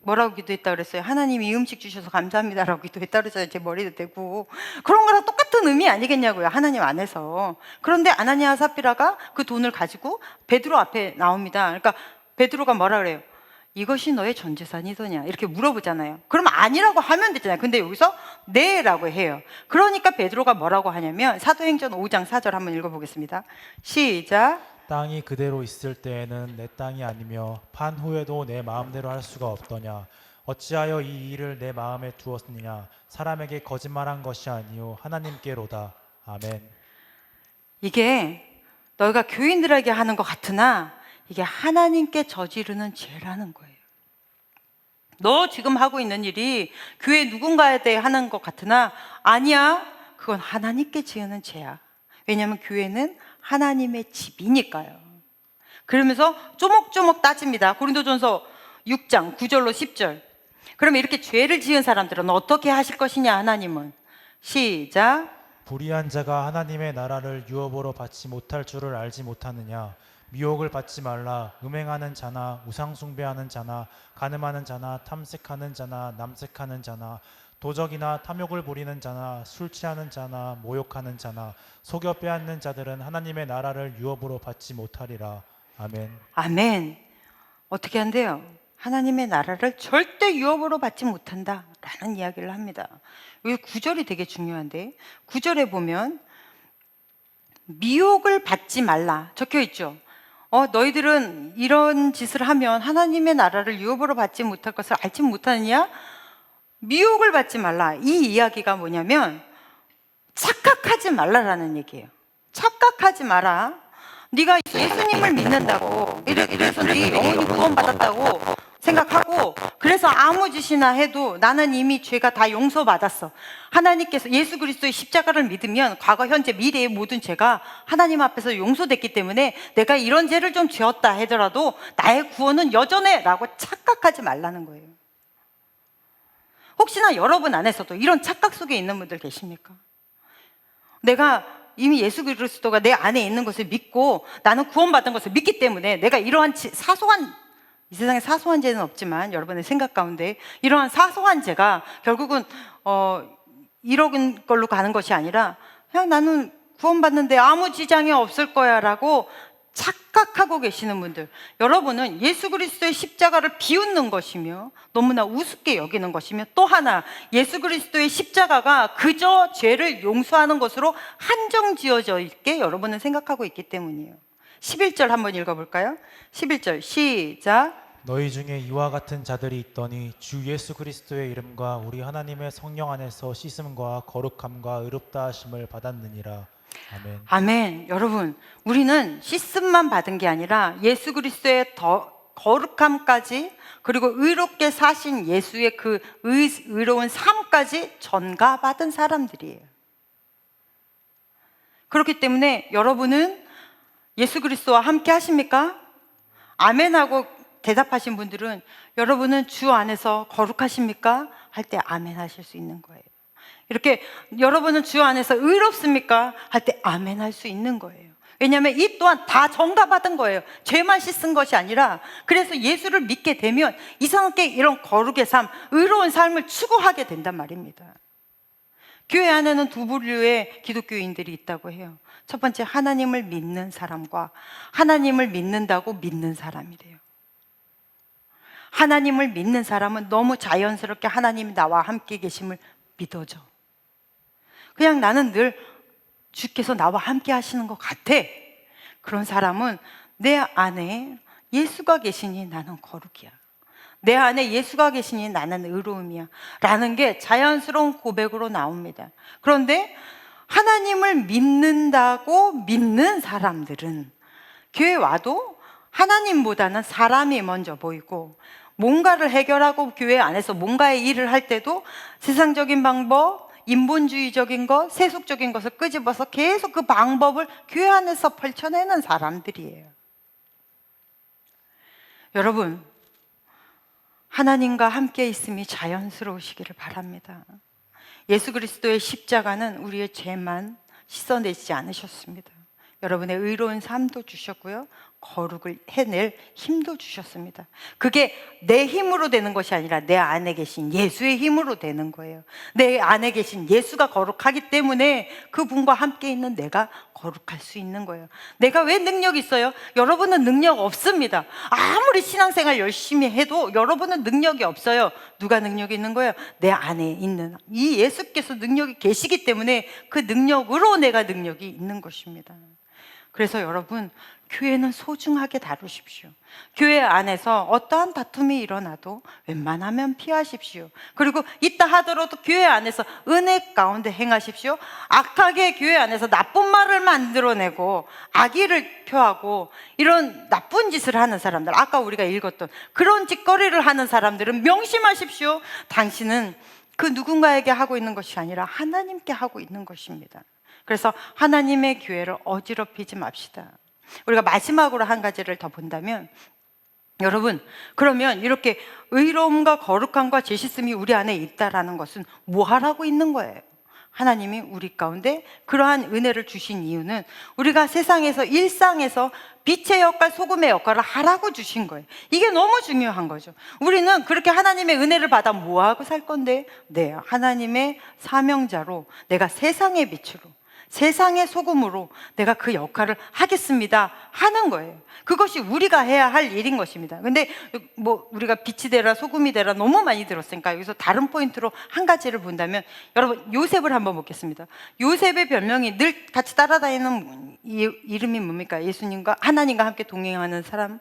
뭐라고 기도했다 그랬어요? 하나님이 음식 주셔서 감사합니다라고 기도했다 그랬어요. 제 머리도 대고. 그런 거랑 똑같은 의미 아니겠냐고요, 하나님 안에서. 그런데 아나니아 삽비라가 그 돈을 가지고 베드로 앞에 나옵니다. 그러니까 베드로가 뭐라 그래요? 이것이 너의 전 재산이더냐? 이렇게 물어보잖아요. 그러면 아니라고 하면 되잖아요. 근데 여기서 네라고 해요. 그러니까 베드로가 뭐라고 하냐면 사도행전 5장 4절 한번 읽어보겠습니다. 시작. 땅이 그대로 있을 때에는 내 땅이 아니며 판 후에도 내 마음대로 할 수가 없더냐. 어찌하여 이 일을 내 마음에 두었느냐. 사람에게 거짓말한 것이 아니요 하나님께로다. 아멘. 이게 너희가 교인들에게 하는 것 같으나 이게 하나님께 저지르는 죄라는 거예요. 너 지금 하고 있는 일이 교회 누군가에 대해 하는 것 같으나 아니야. 그건 하나님께 지으는 죄야. 왜냐하면 교회는 하나님의 집이니까요. 그러면서 쪼목쪼목 따집니다. 고린도전서 6장 9절로 10절. 그러면 이렇게 죄를 지은 사람들은 어떻게 하실 것이냐, 하나님은. 시작. 불의한 자가 하나님의 나라를 유업으로 받지 못할 줄을 알지 못하느냐. 미혹을 받지 말라. 음행하는 자나 우상 숭배하는 자나 간음하는 자나 탐색하는 자나 남색하는 자나 도적이나 탐욕을 부리는 자나 술 취하는 자나 모욕하는 자나 속여 빼앗는 자들은 하나님의 나라를 유업으로 받지 못하리라. 아멘. 아멘. 어떻게 한대요? 하나님의 나라를 절대 유업으로 받지 못한다 라는 이야기를 합니다. 이 구절이 되게 중요한데, 구절에 보면 미혹을 받지 말라 적혀 있죠. 너희들은 이런 짓을 하면 하나님의 나라를 유업으로 받지 못할 것을 알지 못하느냐? 미혹을 받지 말라. 이 이야기가 뭐냐면 착각하지 말라라는 얘기예요. 착각하지 마라. 네가 예수님을 믿는다고, 이래서 네 영혼이 구원받았다고 생각하고, 그래서 아무 짓이나 해도 나는 이미 죄가 다 용서받았어. 하나님께서 예수 그리스도의 십자가를 믿으면 과거, 현재, 미래의 모든 죄가 하나님 앞에서 용서됐기 때문에 내가 이런 죄를 좀 지었다 하더라도 나의 구원은 여전해 라고 착각하지 말라는 거예요. 혹시나 여러분 안에서도 이런 착각 속에 있는 분들 계십니까? 내가 이미 예수 그리스도가 내 안에 있는 것을 믿고 나는 구원받은 것을 믿기 때문에 내가 이러한 사소한, 이 세상에 사소한 죄는 없지만 여러분의 생각 가운데 이러한 사소한 죄가 결국은 이런 걸로 가는 것이 아니라 그냥 나는 구원받는데 아무 지장이 없을 거야 라고 착각하고 계시는 분들, 여러분은 예수 그리스도의 십자가를 비웃는 것이며 너무나 우습게 여기는 것이며, 또 하나 예수 그리스도의 십자가가 그저 죄를 용서하는 것으로 한정 지어져 있게 여러분은 생각하고 있기 때문이에요. 11절 한번 읽어볼까요? 11절 시작. 너희 중에 이와 같은 자들이 있더니 주 예수 그리스도의 이름과 우리 하나님의 성령 안에서 씻음과 거룩함과 의롭다 하심을 받았느니라. 아멘. 아멘. 여러분, 우리는 씻음만 받은 게 아니라 예수 그리스도의 더 거룩함까지, 그리고 의롭게 사신 예수의 그 의로운 삶까지 전가받은 사람들이에요. 그렇기 때문에 여러분은 예수 그리스도와 함께 하십니까? 아멘하고 대답하신 분들은 여러분은 주 안에서 거룩하십니까? 할 때 아멘 하실 수 있는 거예요. 이렇게 여러분은 주 안에서 의롭습니까? 할 때 아멘 할 수 있는 거예요. 왜냐하면 이 또한 다 전가받은 거예요. 죄만 씻은 것이 아니라. 그래서 예수를 믿게 되면 이상하게 이런 거룩의 삶, 의로운 삶을 추구하게 된단 말입니다. 교회 안에는 두 부류의 기독교인들이 있다고 해요. 첫 번째, 하나님을 믿는 사람과 하나님을 믿는다고 믿는 사람이래요. 하나님을 믿는 사람은 너무 자연스럽게 하나님이 나와 함께 계심을 믿어져. 그냥 나는 늘 주께서 나와 함께 하시는 것 같아. 그런 사람은 내 안에 예수가 계시니 나는 거룩이야. 내 안에 예수가 계시니 나는 의로움이야 라는 게 자연스러운 고백으로 나옵니다. 그런데 하나님을 믿는다고 믿는 사람들은 교회 와도 하나님보다는 사람이 먼저 보이고, 뭔가를 해결하고 교회 안에서 뭔가의 일을 할 때도 세상적인 방법, 인본주의적인 것, 세속적인 것을 끄집어서 계속 그 방법을 교회 안에서 펼쳐내는 사람들이에요. 여러분, 하나님과 함께 있음이 자연스러우시기를 바랍니다. 예수 그리스도의 십자가는 우리의 죄만 씻어내지 않으셨습니다. 여러분의 의로운 삶도 주셨고요, 거룩을 해낼 힘도 주셨습니다. 그게 내 힘으로 되는 것이 아니라 내 안에 계신 예수의 힘으로 되는 거예요. 내 안에 계신 예수가 거룩하기 때문에 그분과 함께 있는 내가 거룩할 수 있는 거예요. 내가 왜 능력이 있어요? 여러분은 능력 없습니다. 아무리 신앙생활 열심히 해도 여러분은 능력이 없어요. 누가 능력이 있는 거예요? 내 안에 있는 이 예수께서 능력이 계시기 때문에 그 능력으로 내가 능력이 있는 것입니다. 그래서 여러분, 교회는 소중하게 다루십시오. 교회 안에서 어떠한 다툼이 일어나도 웬만하면 피하십시오. 그리고 있다 하더라도 교회 안에서 은혜 가운데 행하십시오. 악하게 교회 안에서 나쁜 말을 만들어내고 악의를 표하고 이런 나쁜 짓을 하는 사람들, 아까 우리가 읽었던 그런 짓거리를 하는 사람들은 명심하십시오. 당신은 그 누군가에게 하고 있는 것이 아니라 하나님께 하고 있는 것입니다. 그래서 하나님의 교회를 어지럽히지 맙시다. 우리가 마지막으로 한 가지를 더 본다면, 여러분, 그러면 이렇게 의로움과 거룩함과 죄 씻음이 우리 안에 있다라는 것은 뭐 하라고 있는 거예요? 하나님이 우리 가운데 그러한 은혜를 주신 이유는 우리가 세상에서 일상에서 빛의 역할, 소금의 역할을 하라고 주신 거예요. 이게 너무 중요한 거죠. 우리는 그렇게 하나님의 은혜를 받아 뭐 하고 살 건데? 네, 하나님의 사명자로, 내가 세상의 빛으로, 세상의 소금으로 내가 그 역할을 하겠습니다 하는 거예요. 그것이 우리가 해야 할 일인 것입니다. 근데 뭐 우리가 빛이 되라 소금이 되라 너무 많이 들었으니까 여기서 다른 포인트로 한 가지를 본다면, 여러분, 요셉을 한번 보겠습니다. 요셉의 별명이 늘 같이 따라다니는 이름이 뭡니까? 예수님과 하나님과 함께 동행하는 사람,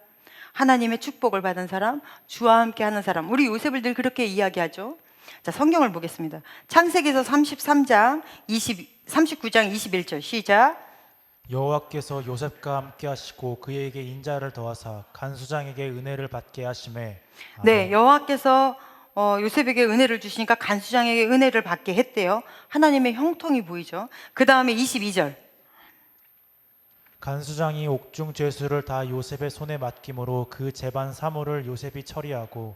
하나님의 축복을 받은 사람, 주와 함께 하는 사람. 우리 요셉을 늘 그렇게 이야기하죠. 자, 성경을 보겠습니다. 창세기서 39장 21절 시작. 여호와께서 요셉과 함께 하시고 그에게 인자를 더하사 간수장에게 은혜를 받게 하시매. 네, 여호와께서 요셉에게 은혜를 주시니까 간수장에게 은혜를 받게 했대요. 하나님의 형통이 보이죠. 그 다음에 22절. 간수장이 옥중 죄수를 다 요셉의 손에 맡김으로 그 재반 사물을 요셉이 처리하고.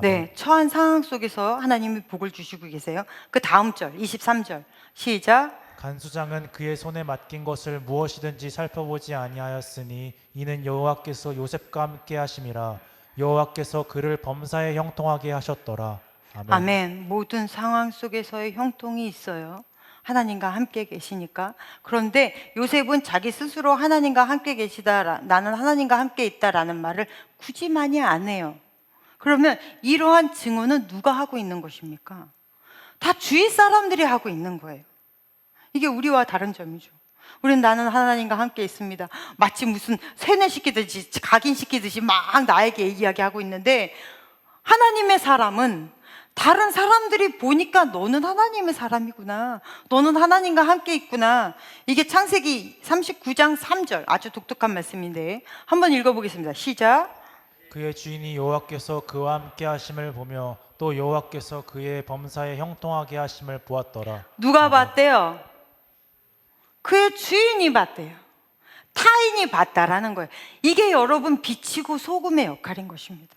네, 처한 상황 속에서 하나님이 복을 주시고 계세요. 그 다음 절 23절 시작. 간수장은 그의 손에 맡긴 것을 무엇이든지 살펴보지 아니하였으니 이는 여호와께서 요셉과 함께 하심이라. 여호와께서 그를 범사에 형통하게 하셨더라. 아멘. 아멘. 모든 상황 속에서의 형통이 있어요. 하나님과 함께 계시니까. 그런데 요셉은 자기 스스로 하나님과 함께 계시다, 나는 하나님과 함께 있다라는 말을 굳이 많이 안 해요. 그러면 이러한 증언은 누가 하고 있는 것입니까? 다 주위 사람들이 하고 있는 거예요. 이게 우리와 다른 점이죠. 우리는 나는 하나님과 함께 있습니다. 마치 무슨 세뇌시키듯이, 각인시키듯이 막 나에게 이야기하고 있는데, 하나님의 사람은 다른 사람들이 보니까 너는 하나님의 사람이구나, 너는 하나님과 함께 있구나. 이게 창세기 39장 3절 아주 독특한 말씀인데 한번 읽어보겠습니다. 시작. 그의 주인이 여호와께서 그와 함께 하심을 보며 또 여호와께서 그의 범사에 형통하게 하심을 보았더라. 누가 봤대요? 그의 주인이 봤대요. 타인이 봤다라는 거예요. 이게 여러분 빛이고 소금의 역할인 것입니다.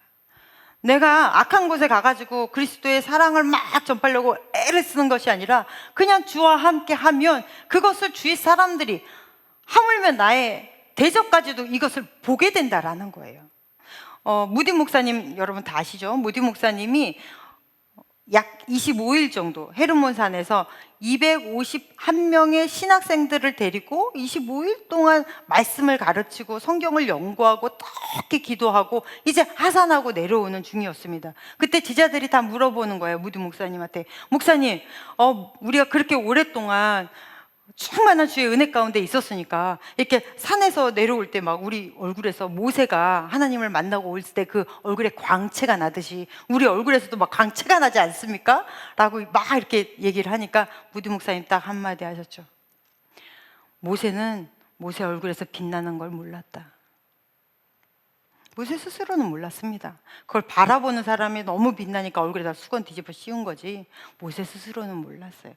내가 악한 곳에 가가지고 그리스도의 사랑을 막 전파하려고 애를 쓰는 것이 아니라 그냥 주와 함께 하면 그것을 주위 사람들이 하물며 나의 대적까지도 이것을 보게 된다라는 거예요. 무디 목사님 여러분 다 아시죠? 무디 목사님이 약 25일 정도 헤르몬산에서 251명의 신학생들을 데리고 25일 동안 말씀을 가르치고 성경을 연구하고 떡히 기도하고 이제 하산하고 내려오는 중이었습니다. 그때 제자들이 다 물어보는 거예요. 무디 목사님한테. 목사님, 우리가 그렇게 오랫동안 충만한 주의 은혜 가운데 있었으니까 이렇게 산에서 내려올 때 막 우리 얼굴에서 모세가 하나님을 만나고 올 때 그 얼굴에 광채가 나듯이 우리 얼굴에서도 막 광채가 나지 않습니까? 라고 막 이렇게 얘기를 하니까 무디 목사님 딱 한마디 하셨죠. 모세는 모세 얼굴에서 빛나는 걸 몰랐다. 모세 스스로는 몰랐습니다. 그걸 바라보는 사람이 너무 빛나니까 얼굴에다 수건 뒤집어 씌운 거지 모세 스스로는 몰랐어요.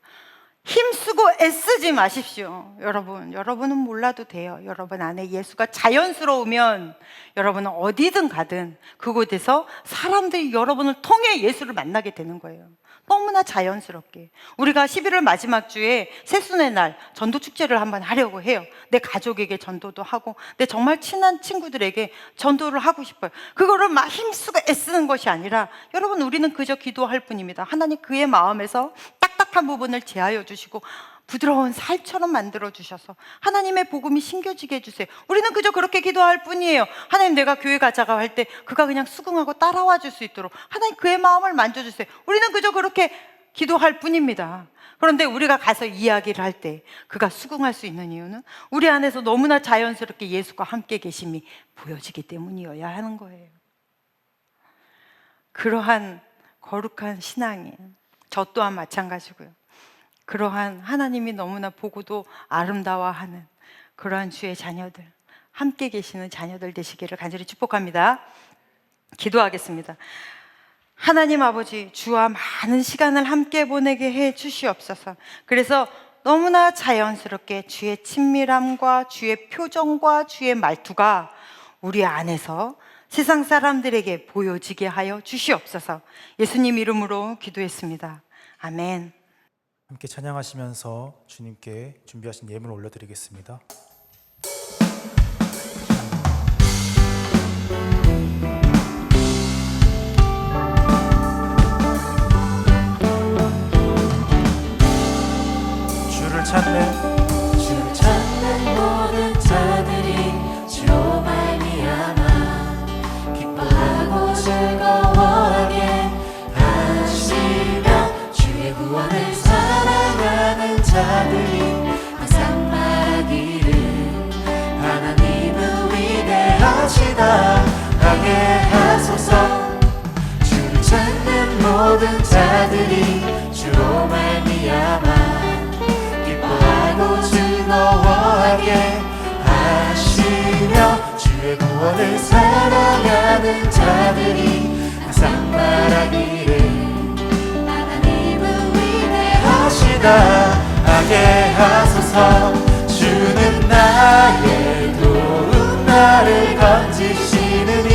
힘쓰고 애쓰지 마십시오. 여러분은 몰라도 돼요. 여러분 안에 예수가 자연스러우면 여러분은 어디든 가든 그곳에서 사람들이 여러분을 통해 예수를 만나게 되는 거예요. 너무나 자연스럽게. 우리가 11월 마지막 주에 새순의 날 전도 축제를 한번 하려고 해요. 내 가족에게 전도도 하고 내 정말 친한 친구들에게 전도를 하고 싶어요. 그거를 막 힘쓰고 애쓰는 것이 아니라 여러분 우리는 그저 기도할 뿐입니다. 하나님 그의 마음에서 딱딱한 부분을 제하여 주시고 부드러운 살처럼 만들어 주셔서 하나님의 복음이 심겨지게 해주세요. 우리는 그저 그렇게 기도할 뿐이에요. 하나님 내가 교회 가자고 할 때 그가 그냥 수긍하고 따라와 줄 수 있도록 하나님 그의 마음을 만져주세요. 우리는 그저 그렇게 기도할 뿐입니다. 그런데 우리가 가서 이야기를 할 때 그가 수긍할 수 있는 이유는 우리 안에서 너무나 자연스럽게 예수가 함께 계심이 보여지기 때문이어야 하는 거예요. 그러한 거룩한 신앙이 저 또한 마찬가지고요. 그러한 하나님이 너무나 보고도 아름다워하는 그러한 주의 자녀들, 함께 계시는 자녀들 되시기를 간절히 축복합니다. 기도하겠습니다. 하나님 아버지, 주와 많은 시간을 함께 보내게 해 주시옵소서. 그래서 너무나 자연스럽게 주의 친밀함과 주의 표정과 주의 말투가 우리 안에서 세상 사람들에게 보여지게 하여 주시옵소서. 예수님 이름으로 기도했습니다. 아멘. 함께 찬양하시면서 주님께 준비하신 예물을 올려드리겠습니다. 주를 찾는 모든 자들이 주로 말미암아 기뻐하고 즐거워하게 하시며 주의 구원을 사랑하는 자들이 항상 말하기를 하나님은 위대하시다 하게 하소서. 주를 찾는 모든 자들이 주로 말미암아 기뻐하고 즐거워하게 하시며 주의 구원을 사랑하는 자들이 항상 말하기를 하나님은 위대하시다 하게 하소서. 주는 나의 도움 나를 건지시느니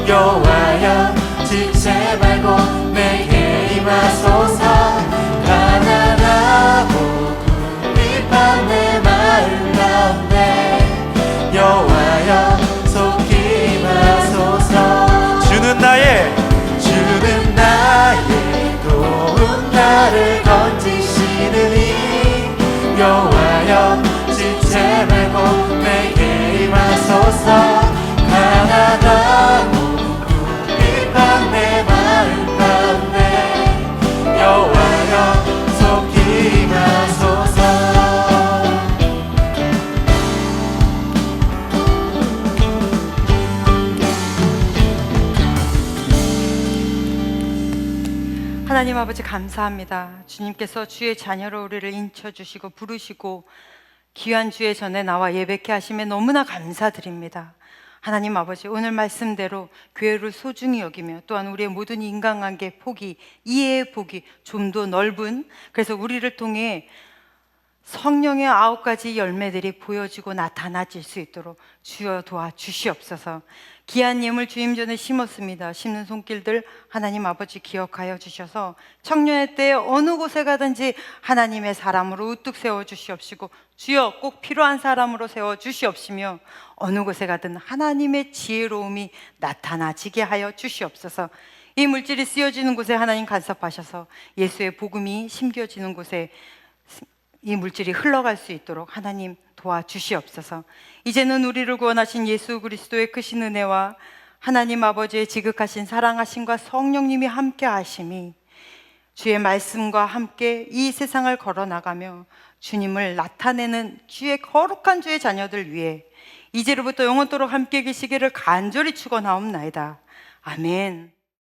여호와여 지체 말고 내게 임하소서. 가난하고 궁핍한 내 마음 가운데 여호와여 속히 임하소서. 주는 나의 도움 나를 건지시느니 여호와여 지체 말고 내게 임하소서. 가난하고 궁핍한 내 마음 가운데 여호와여 속히 임하소서. 하나님 아버지 감사합니다. 주님께서 주의 자녀로 우리를 인쳐주시고 부르시고 귀한 주의 전에 나와 예배케 하심에 너무나 감사드립니다. 하나님 아버지, 오늘 말씀대로 교회를 소중히 여기며 또한 우리의 모든 인간관계 폭이, 이해의 폭이 좀 더 넓은, 그래서 우리를 통해 성령의 9가지 열매들이 보여지고 나타나질 수 있도록 주여 도와주시옵소서. 귀한 예물 주임 전에 심었습니다. 심는 손길들 하나님 아버지 기억하여 주셔서 청년의 때에 어느 곳에 가든지 하나님의 사람으로 우뚝 세워주시옵시고, 주여 꼭 필요한 사람으로 세워주시옵시며, 어느 곳에 가든 하나님의 지혜로움이 나타나지게 하여 주시옵소서. 이 물질이 쓰여지는 곳에 하나님 간섭하셔서 예수의 복음이 심겨지는 곳에 이 물질이 흘러갈 수 있도록 하나님 도와주시옵소서. 이제는 우리를 구원하신 예수 그리스도의 크신 은혜와 하나님 아버지의 지극하신 사랑하심과 성령님이 함께 하심이 주의 말씀과 함께 이 세상을 걸어나가며 주님을 나타내는 주의 거룩한 주의 자녀들 위해 이제로부터 영원토록 함께 계시기를 간절히 축원하옵나이다. 아멘.